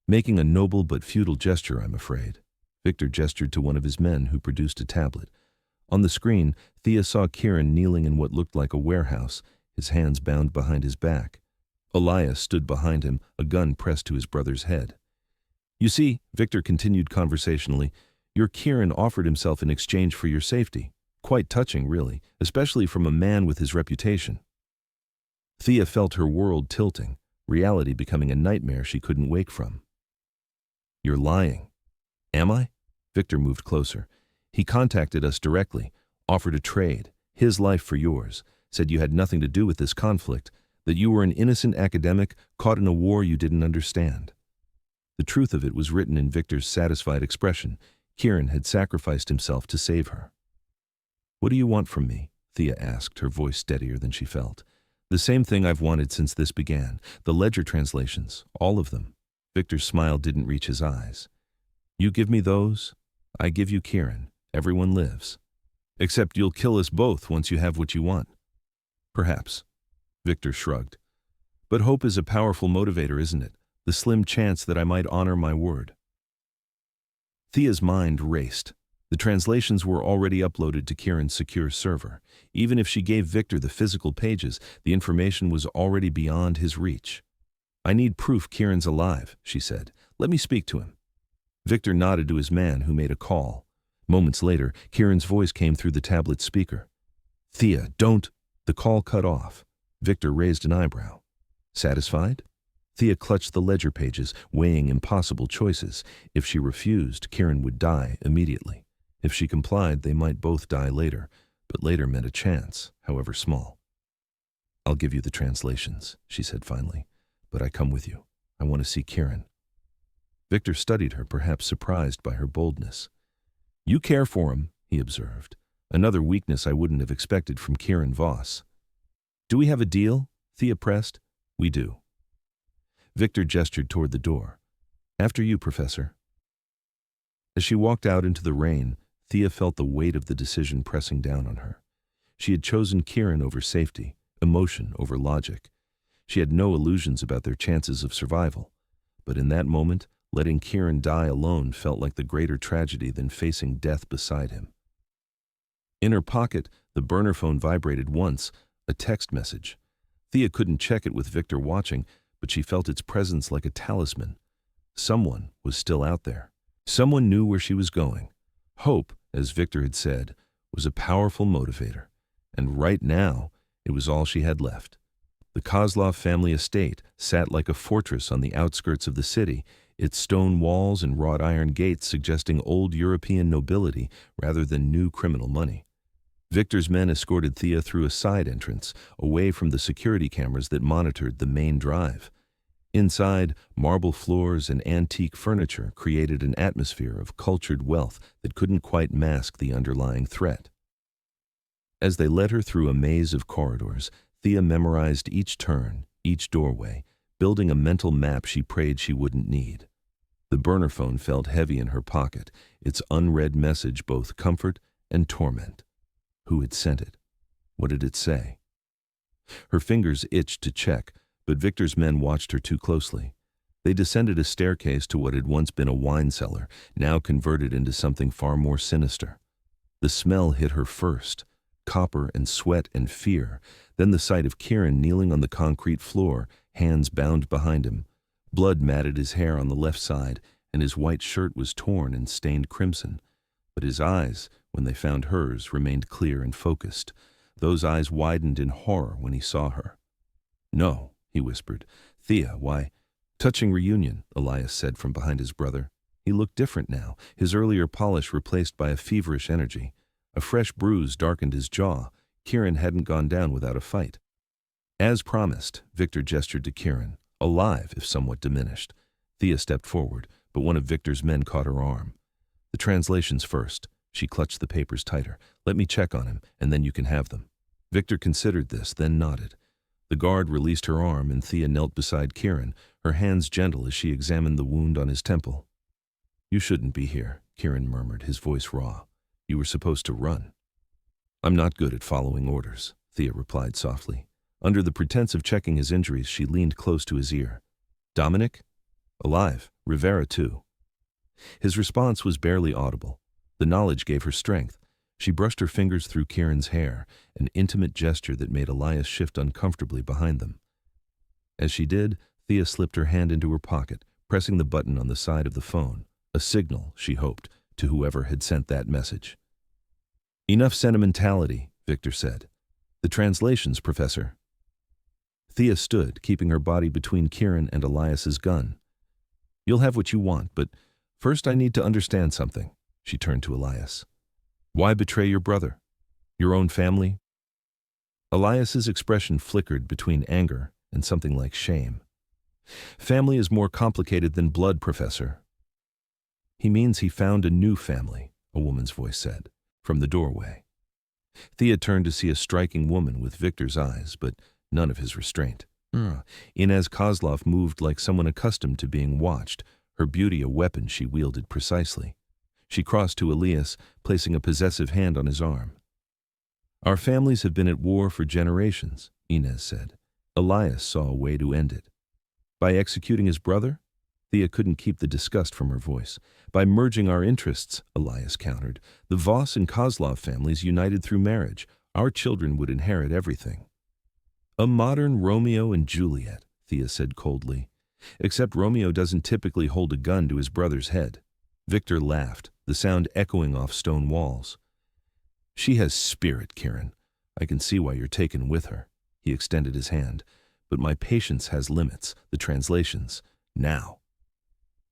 A: "Making a noble but futile gesture, I'm afraid." Viktor gestured to one of his men who produced a tablet. On the screen, Thea saw Kieran kneeling in what looked like a warehouse, his hands bound behind his back. Elias stood behind him, a gun pressed to his brother's head. "You see," Viktor continued conversationally, "your Kieran offered himself in exchange for your safety. Quite touching, really, especially from a man with his reputation." Thea felt her world tilting, reality becoming a nightmare she couldn't wake from. "You're lying." "Am I?" Viktor moved closer. "He contacted us directly, offered a trade, his life for yours, said you had nothing to do with this conflict, that you were an innocent academic caught in a war you didn't understand." The truth of it was written in Viktor's satisfied expression. Kieran had sacrificed himself to save her. "What do you want from me?" Thea asked, her voice steadier than she felt. "The same thing I've wanted since this began, the ledger translations, all of them." Viktor's smile didn't reach his eyes. "You give me those, I give you Kieran. Everyone lives. Except you'll kill us both once you have what you want." "Perhaps." Viktor shrugged. "But hope is a powerful motivator, isn't it? The slim chance that I might honor my word." Thea's mind raced. The translations were already uploaded to Kieran's secure server. Even if she gave Viktor the physical pages, the information was already beyond his reach. "I need proof Kieran's alive," she said. "Let me speak to him." Viktor nodded to his man, who made a call. Moments later, Kieran's voice came through the tablet speaker. "Thea, don't—" The call cut off. Viktor raised an eyebrow. "Satisfied?" Thea clutched the ledger pages, weighing impossible choices. If she refused, Kieran would die immediately. If she complied, they might both die later, but later meant a chance, however small. "I'll give you the translations," she said finally, "but I come with you. I want to see Kieran." Viktor studied her, perhaps surprised by her boldness. "You care for him," he observed. Another weakness I wouldn't have expected from Kieran Voss. "Do we have a deal?" Thea pressed. "We do." Viktor gestured toward the door. "After you, Professor." As she walked out into the rain, Thea felt the weight of the decision pressing down on her. She had chosen Kieran over safety, emotion over logic. She had no illusions about their chances of survival. But in that moment, letting Kieran die alone felt like the greater tragedy than facing death beside him. In her pocket, the burner phone vibrated once, a text message. Thea couldn't check it with Viktor watching, but she felt its presence like a talisman. Someone was still out there. Someone knew where she was going. Hope, as Viktor had said, was a powerful motivator. And right now, it was all she had left. The Kozlov family estate sat like a fortress on the outskirts of the city, its stone walls and wrought iron gates suggesting old European nobility rather than new criminal money. Viktor's men escorted Thea through a side entrance, away from the security cameras that monitored the main drive. Inside, marble floors and antique furniture created an atmosphere of cultured wealth that couldn't quite mask the underlying threat. As they led her through a maze of corridors, Thea memorized each turn, each doorway, building a mental map she prayed she wouldn't need. The burner phone felt heavy in her pocket, its unread message both comfort and torment. Who had sent it? What did it say? Her fingers itched to check, but Viktor's men watched her too closely. They descended a staircase to what had once been a wine cellar, now converted into something far more sinister. The smell hit her first, copper and sweat and fear, then the sight of Kieran kneeling on the concrete floor, hands bound behind him. Blood matted his hair on the left side, and his white shirt was torn and stained crimson. But his eyes, when they found hers, remained clear and focused. Those eyes widened in horror when he saw her. "No," he whispered. "Thea, why—" "Touching reunion," Elias said from behind his brother. He looked different now, his earlier polish replaced by a feverish energy. A fresh bruise darkened his jaw. Kieran hadn't gone down without a fight. As promised, Victor gestured to Kieran, alive if somewhat diminished. Thea stepped forward, but one of Victor's men caught her arm. "The translations first." She clutched the papers tighter. "Let me check on him, and then you can have them." Victor considered this, then nodded. The guard released her arm, and Thea knelt beside Kieran, her hands gentle as she examined the wound on his temple. "You shouldn't be here," Kieran murmured, his voice raw. "You were supposed to run." "I'm not good at following orders," Thea replied softly. Under the pretense of checking his injuries, she leaned close to his ear. "Dominic?" "Alive. Rivera, too." His response was barely audible. The knowledge gave her strength. She brushed her fingers through Kieran's hair, an intimate gesture that made Elias shift uncomfortably behind them. As she did, Thea slipped her hand into her pocket, pressing the button on the side of the phone, a signal, she hoped, to whoever had sent that message. "Enough sentimentality," Victor said. "The translations, Professor." Thea stood, keeping her body between Kieran and Elias's gun. "You'll have what you want, but first I need to understand something." She turned to Elias. "Why betray your brother? Your own family?" Elias's expression flickered between anger and something like shame. "Family is more complicated than blood, Professor." "He means he found a new family," a woman's voice said, from the doorway. Thea turned to see a striking woman with Victor's eyes, but none of his restraint. Inez Kozlov moved like someone accustomed to being watched, her beauty a weapon she wielded precisely. She crossed to Elias, placing a possessive hand on his arm. "Our families have been at war for generations," Inez said. Elias saw a way to end it. "By executing his brother?" Thea couldn't keep the disgust from her voice. "By merging our interests," Elias countered. "The Voss and Kozlov families united through marriage. Our children would inherit everything." "A modern Romeo and Juliet," Thea said coldly. "Except Romeo doesn't typically hold a gun to his brother's head." Victor laughed, the sound echoing off stone walls. "She has spirit, Kieran. I can see why you're taken with her." He extended his hand. "But my patience has limits. The translations. Now."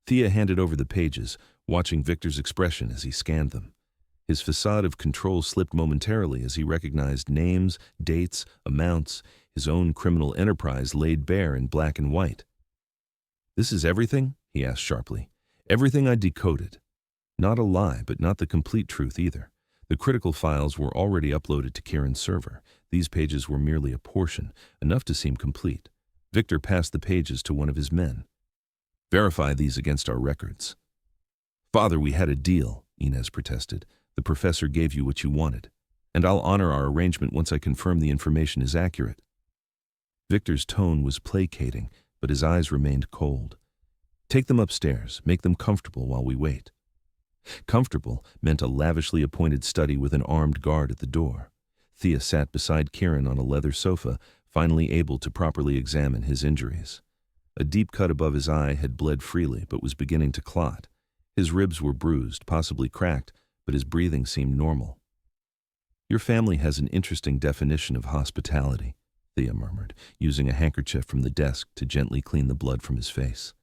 A: Thea handed over the pages, watching Victor's expression as he scanned them. His facade of control slipped momentarily as he recognized names, dates, amounts, his own criminal enterprise laid bare in black and white. "This is everything?" he asked sharply. "Everything I decoded." Not a lie, but not the complete truth either. The critical files were already uploaded to Kieran's server. These pages were merely a portion, enough to seem complete. Victor passed the pages to one of his men. "Verify these against our records." "Father, we had a deal," Inez protested. "The professor gave you what you wanted. And I'll honor our arrangement once I confirm the information is accurate." Victor's tone was placating, but his eyes remained cold. "Take them upstairs. Make them comfortable while we wait." Comfortable meant a lavishly appointed study with an armed guard at the door. Thea sat beside Kieran on a leather sofa, finally able to properly examine his injuries. A deep cut above his eye had bled freely, but was beginning to clot. His ribs were bruised, possibly cracked, but his breathing seemed normal. "Your family has an interesting definition of hospitality," Thea murmured, using a handkerchief from the desk to gently clean the blood from his face.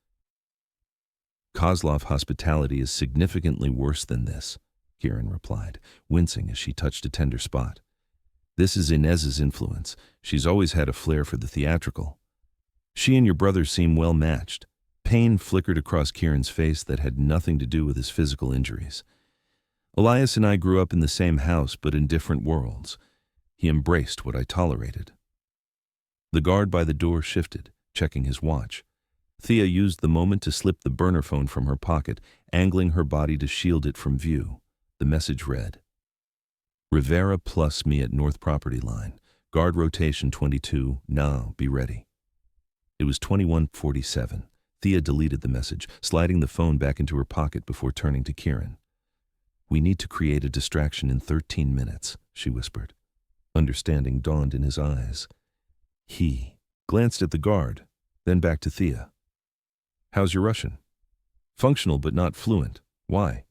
A: "Kozlov hospitality is significantly worse than this," Kieran replied, wincing as she touched a tender spot. "This is Inez's influence. She's always had a flair for the theatrical. She and your brother seem well matched." Pain flickered across Kieran's face that had nothing to do with his physical injuries. "Elias and I grew up in the same house, but in different worlds. He embraced what I tolerated." The guard by the door shifted, checking his watch. Thea used the moment to slip the burner phone from her pocket, angling her body to shield it from view. The message read, "Rivera plus me at North Property Line. Guard rotation 22, now, be ready." It was 21:47. Thea deleted the message, sliding the phone back into her pocket before turning to Kieran. "We need to create a distraction in 13 minutes, she whispered. Understanding dawned in his eyes. He glanced at the guard, then back to Thea. "How's your Russian?" Functional but not fluent. Why?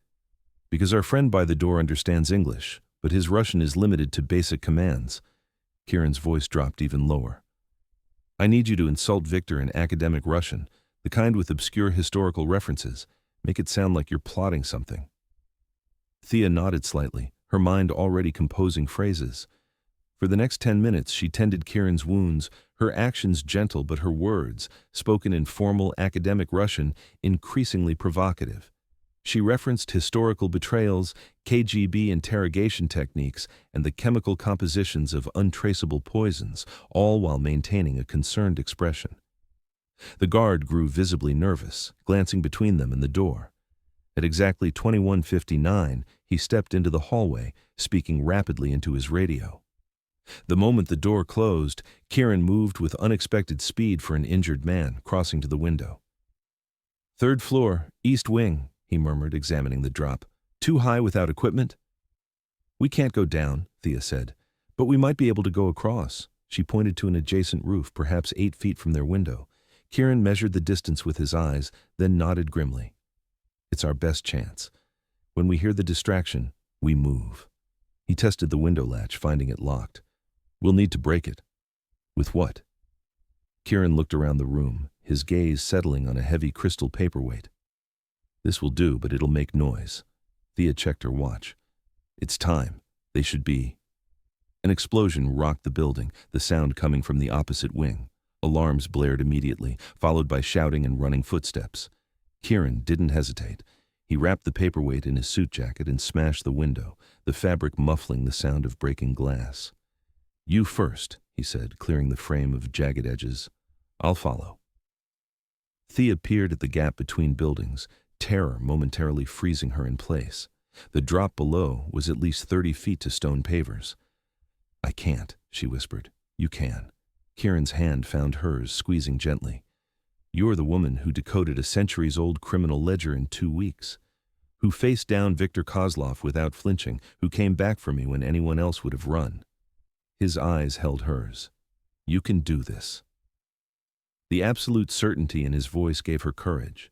A: Because our friend by the door understands English, but his Russian is limited to basic commands. Kieran's voice dropped even lower. I need you to insult Victor in academic Russian, the kind with obscure historical references. Make it sound like you're plotting something. Thea nodded slightly, her mind already composing phrases. For the next 10 minutes, she tended Kieran's wounds, her actions gentle but her words, spoken in formal academic Russian, increasingly provocative. She referenced historical betrayals, KGB interrogation techniques, and the chemical compositions of untraceable poisons, all while maintaining a concerned expression. The guard grew visibly nervous, glancing between them and the door. At exactly 21:59, he stepped into the hallway, speaking rapidly into his radio. The moment the door closed, Kieran moved with unexpected speed for an injured man, crossing to the window. "Third floor, east wing," he murmured, examining the drop. "Too high without equipment?" "We can't go down," Thea said, "but we might be able to go across." She pointed to an adjacent roof, perhaps 8 feet from their window. Kieran measured the distance with his eyes, then nodded grimly. "It's our best chance. When we hear the distraction, we move." He tested the window latch, finding it locked. "We'll need to break it." "With what?" Kieran looked around the room, his gaze settling on a heavy crystal paperweight. "This will do, but it'll make noise." Thea checked her watch. "It's time. They should be." An explosion rocked the building, the sound coming from the opposite wing. Alarms blared immediately, followed by shouting and running footsteps. Kieran didn't hesitate. He wrapped the paperweight in his suit jacket and smashed the window, the fabric muffling the sound of breaking glass. "You first," he said, clearing the frame of jagged edges. "I'll follow." Thea peered at the gap between buildings, terror momentarily freezing her in place. The drop below was at least 30 feet to stone pavers. "I can't," she whispered. "You can." Kieran's hand found hers, squeezing gently. "You're the woman who decoded a centuries-old criminal ledger in 2 weeks, who faced down Viktor Kozlov without flinching, who came back for me when anyone else would have run." His eyes held hers. "You can do this." The absolute certainty in his voice gave her courage.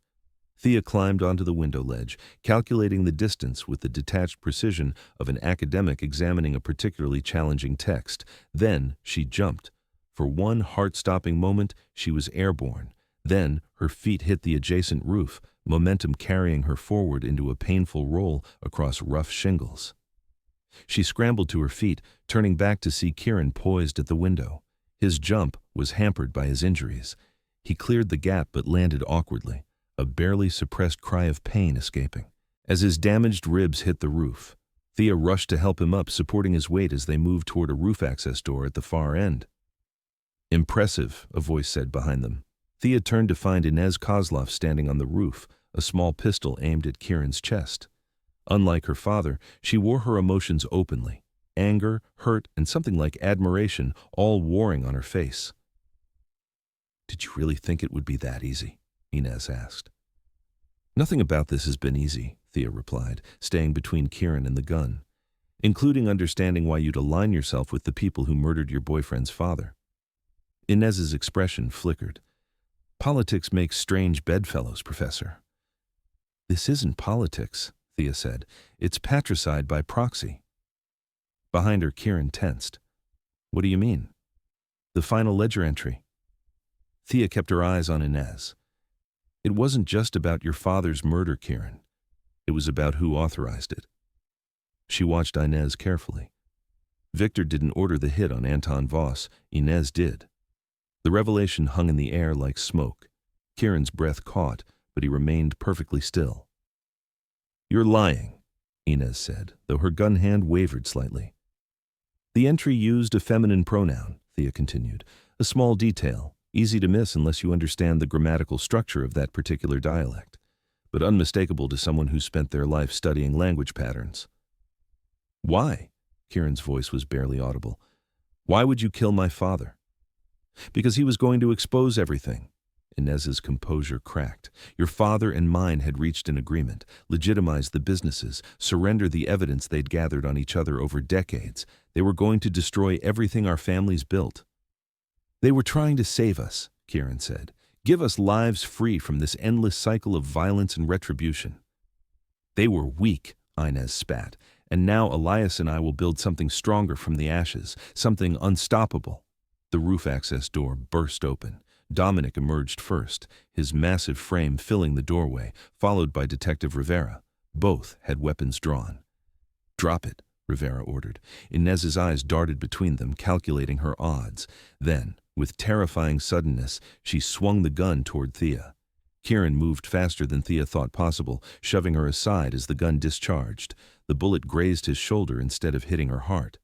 A: Thea climbed onto the window ledge, calculating the distance with the detached precision of an academic examining a particularly challenging text. Then she jumped. For one heart-stopping moment, she was airborne. Then her feet hit the adjacent roof, momentum carrying her forward into a painful roll across rough shingles. She scrambled to her feet, turning back to see Kieran poised at the window. His jump was hampered by his injuries. He cleared the gap but landed awkwardly, a barely suppressed cry of pain escaping. As his damaged ribs hit the roof, Thea rushed to help him up, supporting his weight as they moved toward a roof access door at the far end. "Impressive," a voice said behind them. Thea turned to find Inez Kozlov standing on the roof, a small pistol aimed at Kieran's chest. Unlike her father, she wore her emotions openly. Anger, hurt, and something like admiration, all warring on her face. "Did you really think it would be that easy?" Inez asked. "Nothing about this has been easy," Thea replied, staying between Kieran and the gun, "including understanding why you'd align yourself with the people who murdered your boyfriend's father." Inez's expression flickered. "Politics makes strange bedfellows, Professor." "This isn't politics," Thea said. "It's patricide by proxy." Behind her, Kieran tensed. "What do you mean?" "The final ledger entry." Thea kept her eyes on Inez. "It wasn't just about your father's murder, Kieran. It was about who authorized it." She watched Inez carefully. Victor didn't order the hit on Anton Voss. Inez did. The revelation hung in the air like smoke. Kieran's breath caught, but he remained perfectly still. "You're lying," Inez said, though her gun hand wavered slightly. "The entry used a feminine pronoun," Thea continued. "A small detail, easy to miss unless you understand the grammatical structure of that particular dialect, but unmistakable to someone who spent their life studying language patterns." "Why?" Kieran's voice was barely audible. "Why would you kill my father?" "Because he was going to expose everything." Inez's composure cracked. "Your father and mine had reached an agreement, legitimized the businesses, surrender the evidence they'd gathered on each other over decades. They were going to destroy everything our families built." "They were trying to save us," Kieran said. Give us lives free from this endless cycle of violence and retribution." "They were weak," Inez spat, "and now Elias and I will build something stronger from the ashes, something unstoppable." The roof access door burst open. Dominic emerged first, his massive frame filling the doorway, followed by Detective Rivera. Both had weapons drawn. "Drop it," Rivera ordered. Inez's eyes darted between them, calculating her odds. Then, with terrifying suddenness, she swung the gun toward Thea. Kieran moved faster than Thea thought possible, shoving her aside as the gun discharged. The bullet grazed his shoulder instead of hitting her heart.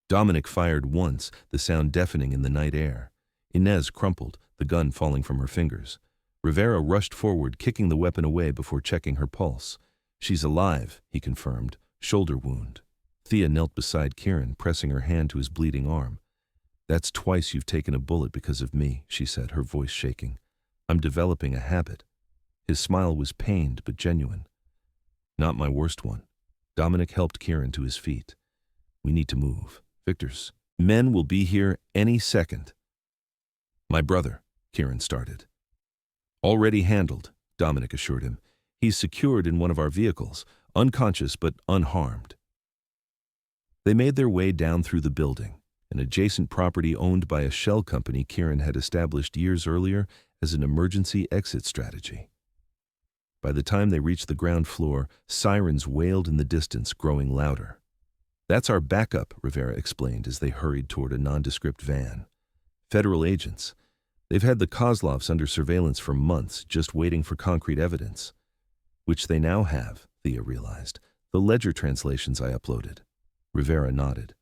A: Dominic fired once, the sound deafening in the night air. Inez crumpled, the gun falling from her fingers. Rivera rushed forward, kicking the weapon away before checking her pulse. "She's alive," he confirmed. "Shoulder wound." Thea knelt beside Kieran, pressing her hand to his bleeding arm. "That's twice you've taken a bullet because of me," she said, her voice shaking. "I'm developing a habit." His smile was pained but genuine. "Not my worst one." Dominic helped Kieran to his feet. "We need to move. Victor's men will be here any second." "My brother," Kieran started. "Already handled," Dominic assured him. "He's secured in one of our vehicles, unconscious but unharmed." They made their way down through the building, an adjacent property owned by a shell company Kieran had established years earlier as an emergency exit strategy. By the time they reached the ground floor, sirens wailed in the distance, growing louder. "That's our backup," Rivera explained as they hurried toward a nondescript van. "Federal agents. They've had the Kozlovs under surveillance for months, just waiting for concrete evidence." "Which they now have," Thea realized. "The ledger translations I uploaded." Rivera nodded.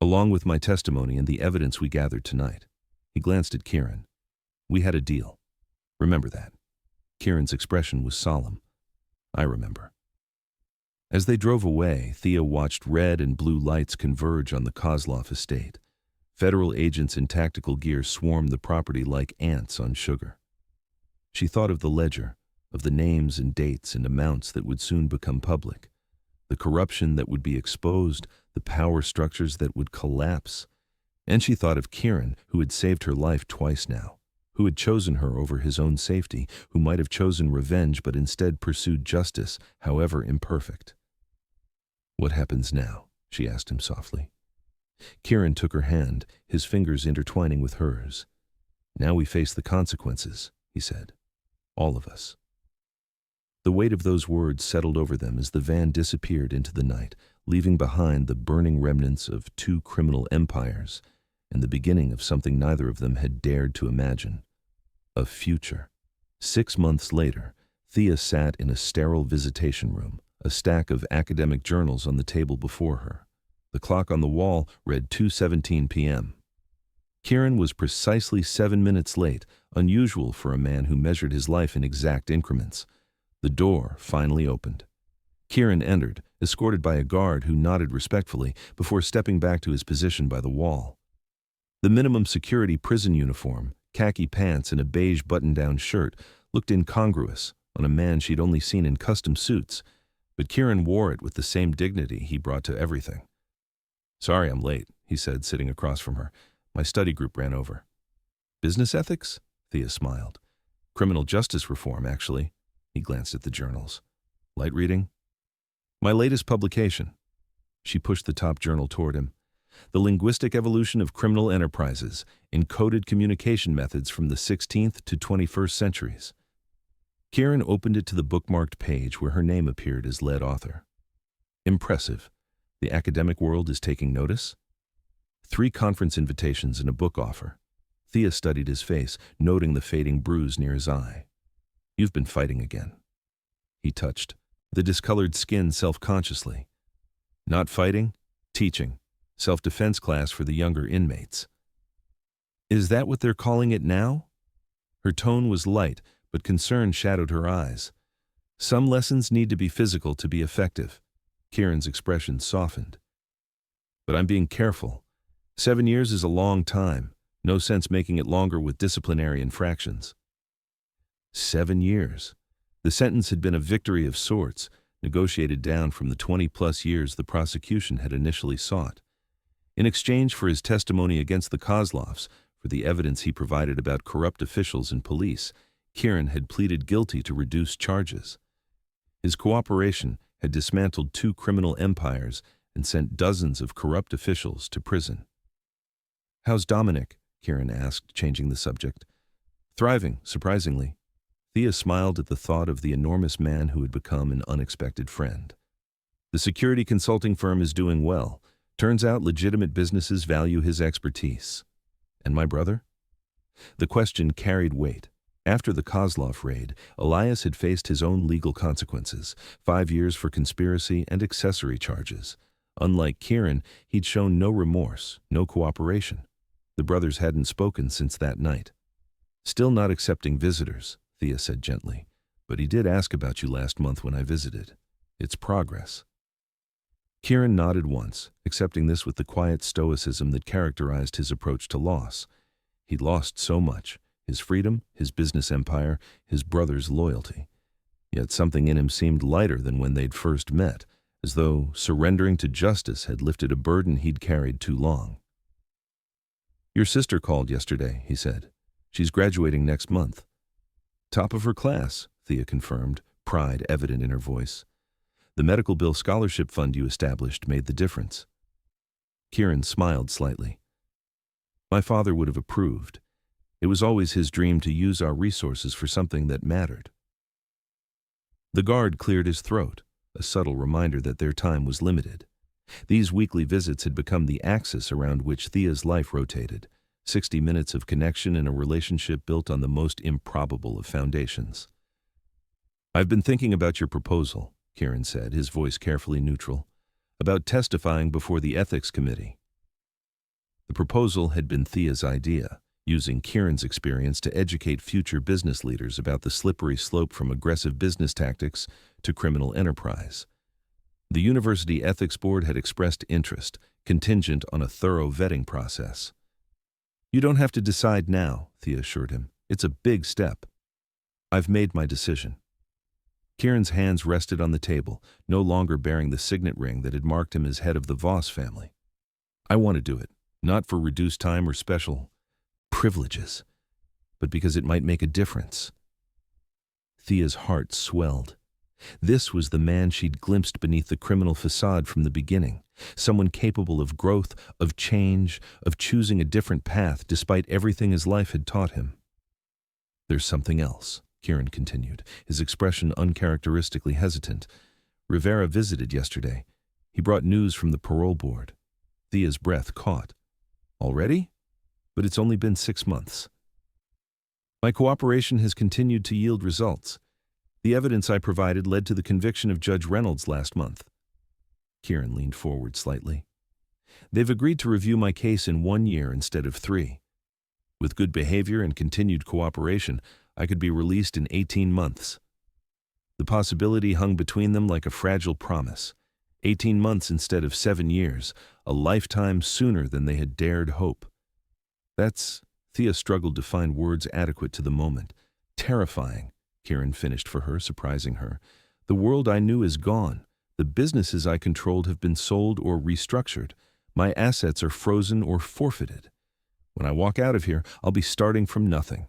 A: "Along with my testimony and the evidence we gathered tonight." He glanced at Kieran. "We had a deal. Remember that?" Kieran's expression was solemn. "I remember." As they drove away, Thea watched red and blue lights converge on the Kozlov estate. Federal agents in tactical gear swarmed the property like ants on sugar. She thought of the ledger, of the names and dates and amounts that would soon become public, the corruption that would be exposed, the power structures that would collapse. And she thought of Kieran, who had saved her life twice now, who had chosen her over his own safety, who might have chosen revenge but instead pursued justice, however imperfect. "What happens now?" she asked him softly. Kieran took her hand, his fingers intertwining with hers. "Now we face the consequences," he said. "All of us." The weight of those words settled over them as the van disappeared into the night, leaving behind the burning remnants of two criminal empires and the beginning of something neither of them had dared to imagine. A future. 6 months later, Thea sat in a sterile visitation room, a stack of academic journals on the table before her. The clock on the wall read 2:17 p.m. Kieran was precisely 7 minutes late, unusual for a man who measured his life in exact increments. The door finally opened. Kieran entered, escorted by a guard who nodded respectfully before stepping back to his position by the wall. The minimum security prison uniform, khaki pants and a beige button-down shirt looked incongruous on a man she'd only seen in custom suits, but Kieran wore it with the same dignity he brought to everything. "Sorry I'm late," he said, sitting across from her. "My study group ran over." "Business ethics?" Thea smiled. "Criminal justice reform, actually." He glanced at the journals. "Light reading?" "My latest publication." She pushed the top journal toward him. "The Linguistic Evolution of Criminal Enterprises, Encoded Communication Methods from the 16th to 21st Centuries." Kieran opened it to the bookmarked page where her name appeared as lead author. "Impressive. The academic world is taking notice?" 3 conference invitations and a book offer. Thea studied his face, noting the fading bruise near his eye. "You've been fighting again." He touched the discolored skin self-consciously. "Not fighting, teaching. Self-defense class for the younger inmates." "Is that what they're calling it now?" Her tone was light, but concern shadowed her eyes. "Some lessons need to be physical to be effective." Kieran's expression softened. "But I'm being careful. 7 years is a long time. No sense making it longer with disciplinary infractions." 7 years. The sentence had been a victory of sorts, negotiated down from the 20-plus years the prosecution had initially sought. In exchange for his testimony against the Kozlovs, for For the evidence he provided about corrupt officials and police, Kieran had pleaded guilty to reduced charges. His cooperation had dismantled 2 criminal empires and sent dozens of corrupt officials to prison. "How's Dominic?" Kieran asked, changing the subject. "Thriving, surprisingly." Thea smiled at the thought of the enormous man who had become an unexpected friend. "The security consulting firm is doing well. Turns out legitimate businesses value his expertise." "And my brother?" The question carried weight. After the Kozlov raid, Elias had faced his own legal consequences, 5 years for conspiracy and accessory charges. Unlike Kieran, he'd shown no remorse, no cooperation. The brothers hadn't spoken since that night. "Still not accepting visitors," Thea said gently, "but he did ask about you last month when I visited. It's progress." Kieran nodded once, accepting this with the quiet stoicism that characterized his approach to loss. He'd lost so much: his freedom, his business empire, his brother's loyalty. Yet something in him seemed lighter than when they'd first met, as though surrendering to justice had lifted a burden he'd carried too long. "Your sister called yesterday," he said. "She's graduating next month." "Top of her class," Thea confirmed, pride evident in her voice. "The medical bill scholarship fund you established made the difference." Kieran smiled slightly. "My father would have approved. It was always his dream to use our resources for something that mattered." The guard cleared his throat, a subtle reminder that their time was limited. These weekly visits had become the axis around which Thea's life rotated, 60 minutes of connection in a relationship built on the most improbable of foundations. "I've been thinking about your proposal," Kieran said, his voice carefully neutral, "about testifying before the ethics committee." The proposal had been Thea's idea, using Kieran's experience to educate future business leaders about the slippery slope from aggressive business tactics to criminal enterprise. The University Ethics Board had expressed interest, contingent on a thorough vetting process. "You don't have to decide now," Thea assured him. "It's a big step." "I've made my decision." Kieran's hands rested on the table, no longer bearing the signet ring that had marked him as head of the Voss family. "I want to do it, not for reduced time or special privileges, but because it might make a difference." Thea's heart swelled. This was the man she'd glimpsed beneath the criminal facade from the beginning, someone capable of growth, of change, of choosing a different path despite everything his life had taught him. "There's something else," Kieran continued, his expression uncharacteristically hesitant. "Rivera visited yesterday. He brought news from the parole board." Thea's breath caught. "Already? But it's only been 6 months." "My cooperation has continued to yield results. The evidence I provided led to the conviction of Judge Reynolds last month." Kieran leaned forward slightly. "They've agreed to review my case in 1 year instead of 3. With good behavior and continued cooperation, I could be released in 18 months. The possibility hung between them like a fragile promise. 18 months instead of 7 years, a lifetime sooner than they had dared hope. That's, Thea struggled to find words adequate to the moment. "Terrifying," Kieran finished for her, surprising her. "The world I knew is gone. The businesses I controlled have been sold or restructured. My assets are frozen or forfeited. When I walk out of here, I'll be starting from nothing."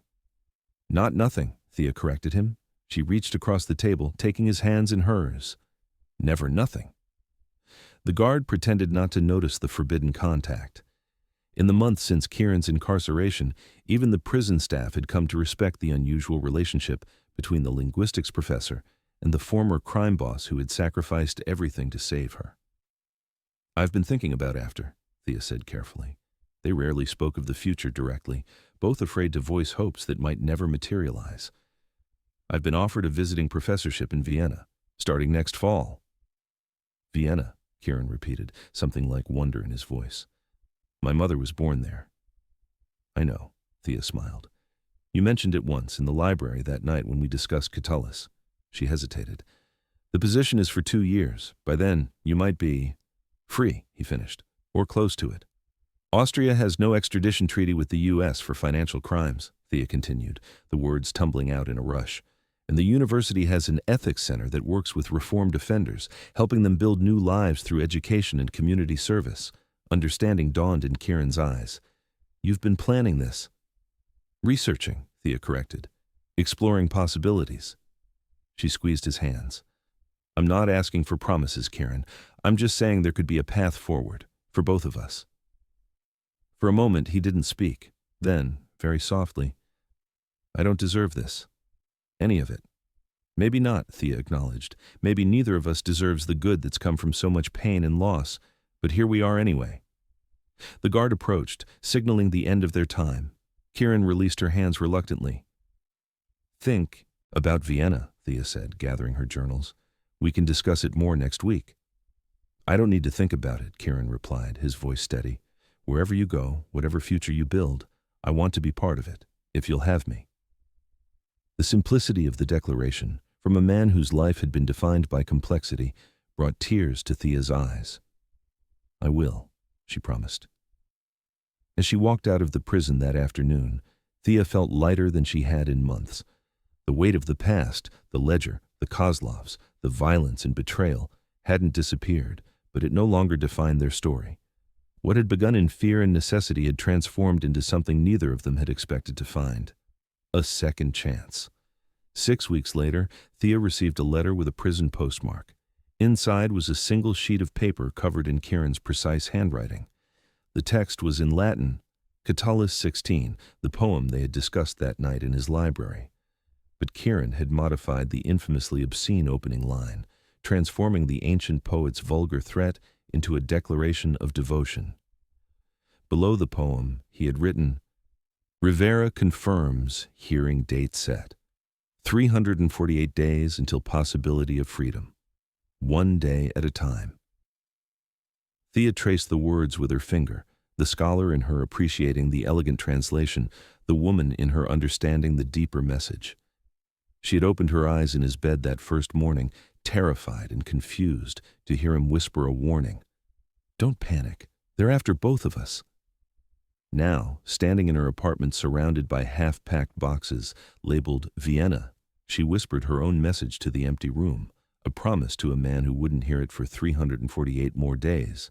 A: "Not nothing," Thea corrected him. She reached across the table, taking his hands in hers. "Never nothing." The guard pretended not to notice the forbidden contact. In the months since Kieran's incarceration, even the prison staff had come to respect the unusual relationship between the linguistics professor and the former crime boss who had sacrificed everything to save her. "I've been thinking about after," Thea said carefully. They rarely spoke of the future directly, both afraid to voice hopes that might never materialize. "I've been offered a visiting professorship in Vienna, starting next fall." "Vienna," Kieran repeated, something like wonder in his voice. "My mother was born there." "I know," Thea smiled. "You mentioned it once in the library that night when we discussed Catullus." She hesitated. "The position is for 2 years. By then, you might be free," he finished, "or close to it." "Austria has no extradition treaty with the U.S. for financial crimes," Thea continued, the words tumbling out in a rush. "And the university has an ethics center that works with reformed offenders, helping them build new lives through education and community service." Understanding dawned in Kieran's eyes. You've been planning this. Researching, Thea corrected. Exploring possibilities. She squeezed his hands. I'm not asking for promises, Kieran. I'm just saying there could be a path forward, for both of us. For a moment, he didn't speak. Then, very softly, I don't deserve this. Any of it. Maybe not, Thea acknowledged. Maybe neither of us deserves the good that's come from so much pain and loss, but here we are anyway. The guard approached, signaling the end of their time. Kieran released her hands reluctantly. Think about Vienna, Thea said, gathering her journals. We can discuss it more next week. I don't need to think about it, Kieran replied, his voice steady. Wherever you go, whatever future you build, I want to be part of it, if you'll have me. The simplicity of the declaration, from a man whose life had been defined by complexity, brought tears to Thea's eyes. I will, she promised. As she walked out of the prison that afternoon, Thea felt lighter than she had in months. The weight of the past, the ledger, the Kozlovs, the violence and betrayal, hadn't disappeared, but it no longer defined their story. What had begun in fear and necessity had transformed into something neither of them had expected to find. A second chance. 6 weeks later, Thea received a letter with a prison postmark. Inside was a single sheet of paper covered in Kieran's precise handwriting. The text was in Latin, Catullus 16, the poem they had discussed that night in his library. But Kieran had modified the infamously obscene opening line, transforming the ancient poet's vulgar threat into a declaration of devotion. Below the poem, he had written, Rivera confirms hearing date set. 348 days until possibility of freedom. 1 day at a time. Thea traced the words with her finger, the scholar in her appreciating the elegant translation, the woman in her understanding the deeper message. She had opened her eyes in his bed that first morning, terrified and confused, to hear him whisper a warning. Don't panic. They're after both of us. Now, standing in her apartment surrounded by half-packed boxes labeled Vienna, she whispered her own message to the empty room, a promise to a man who wouldn't hear it for 348 more days.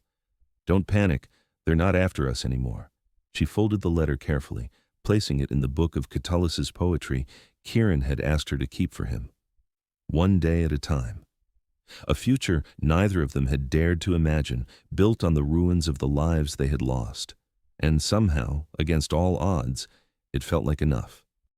A: Don't panic. They're not after us anymore. She folded the letter carefully, placing it in the book of Catullus's poetry Kieran had asked her to keep for him. 1 day at a time. A future neither of them had dared to imagine, built on the ruins of the lives they had lost. And somehow, against all odds, it felt like enough.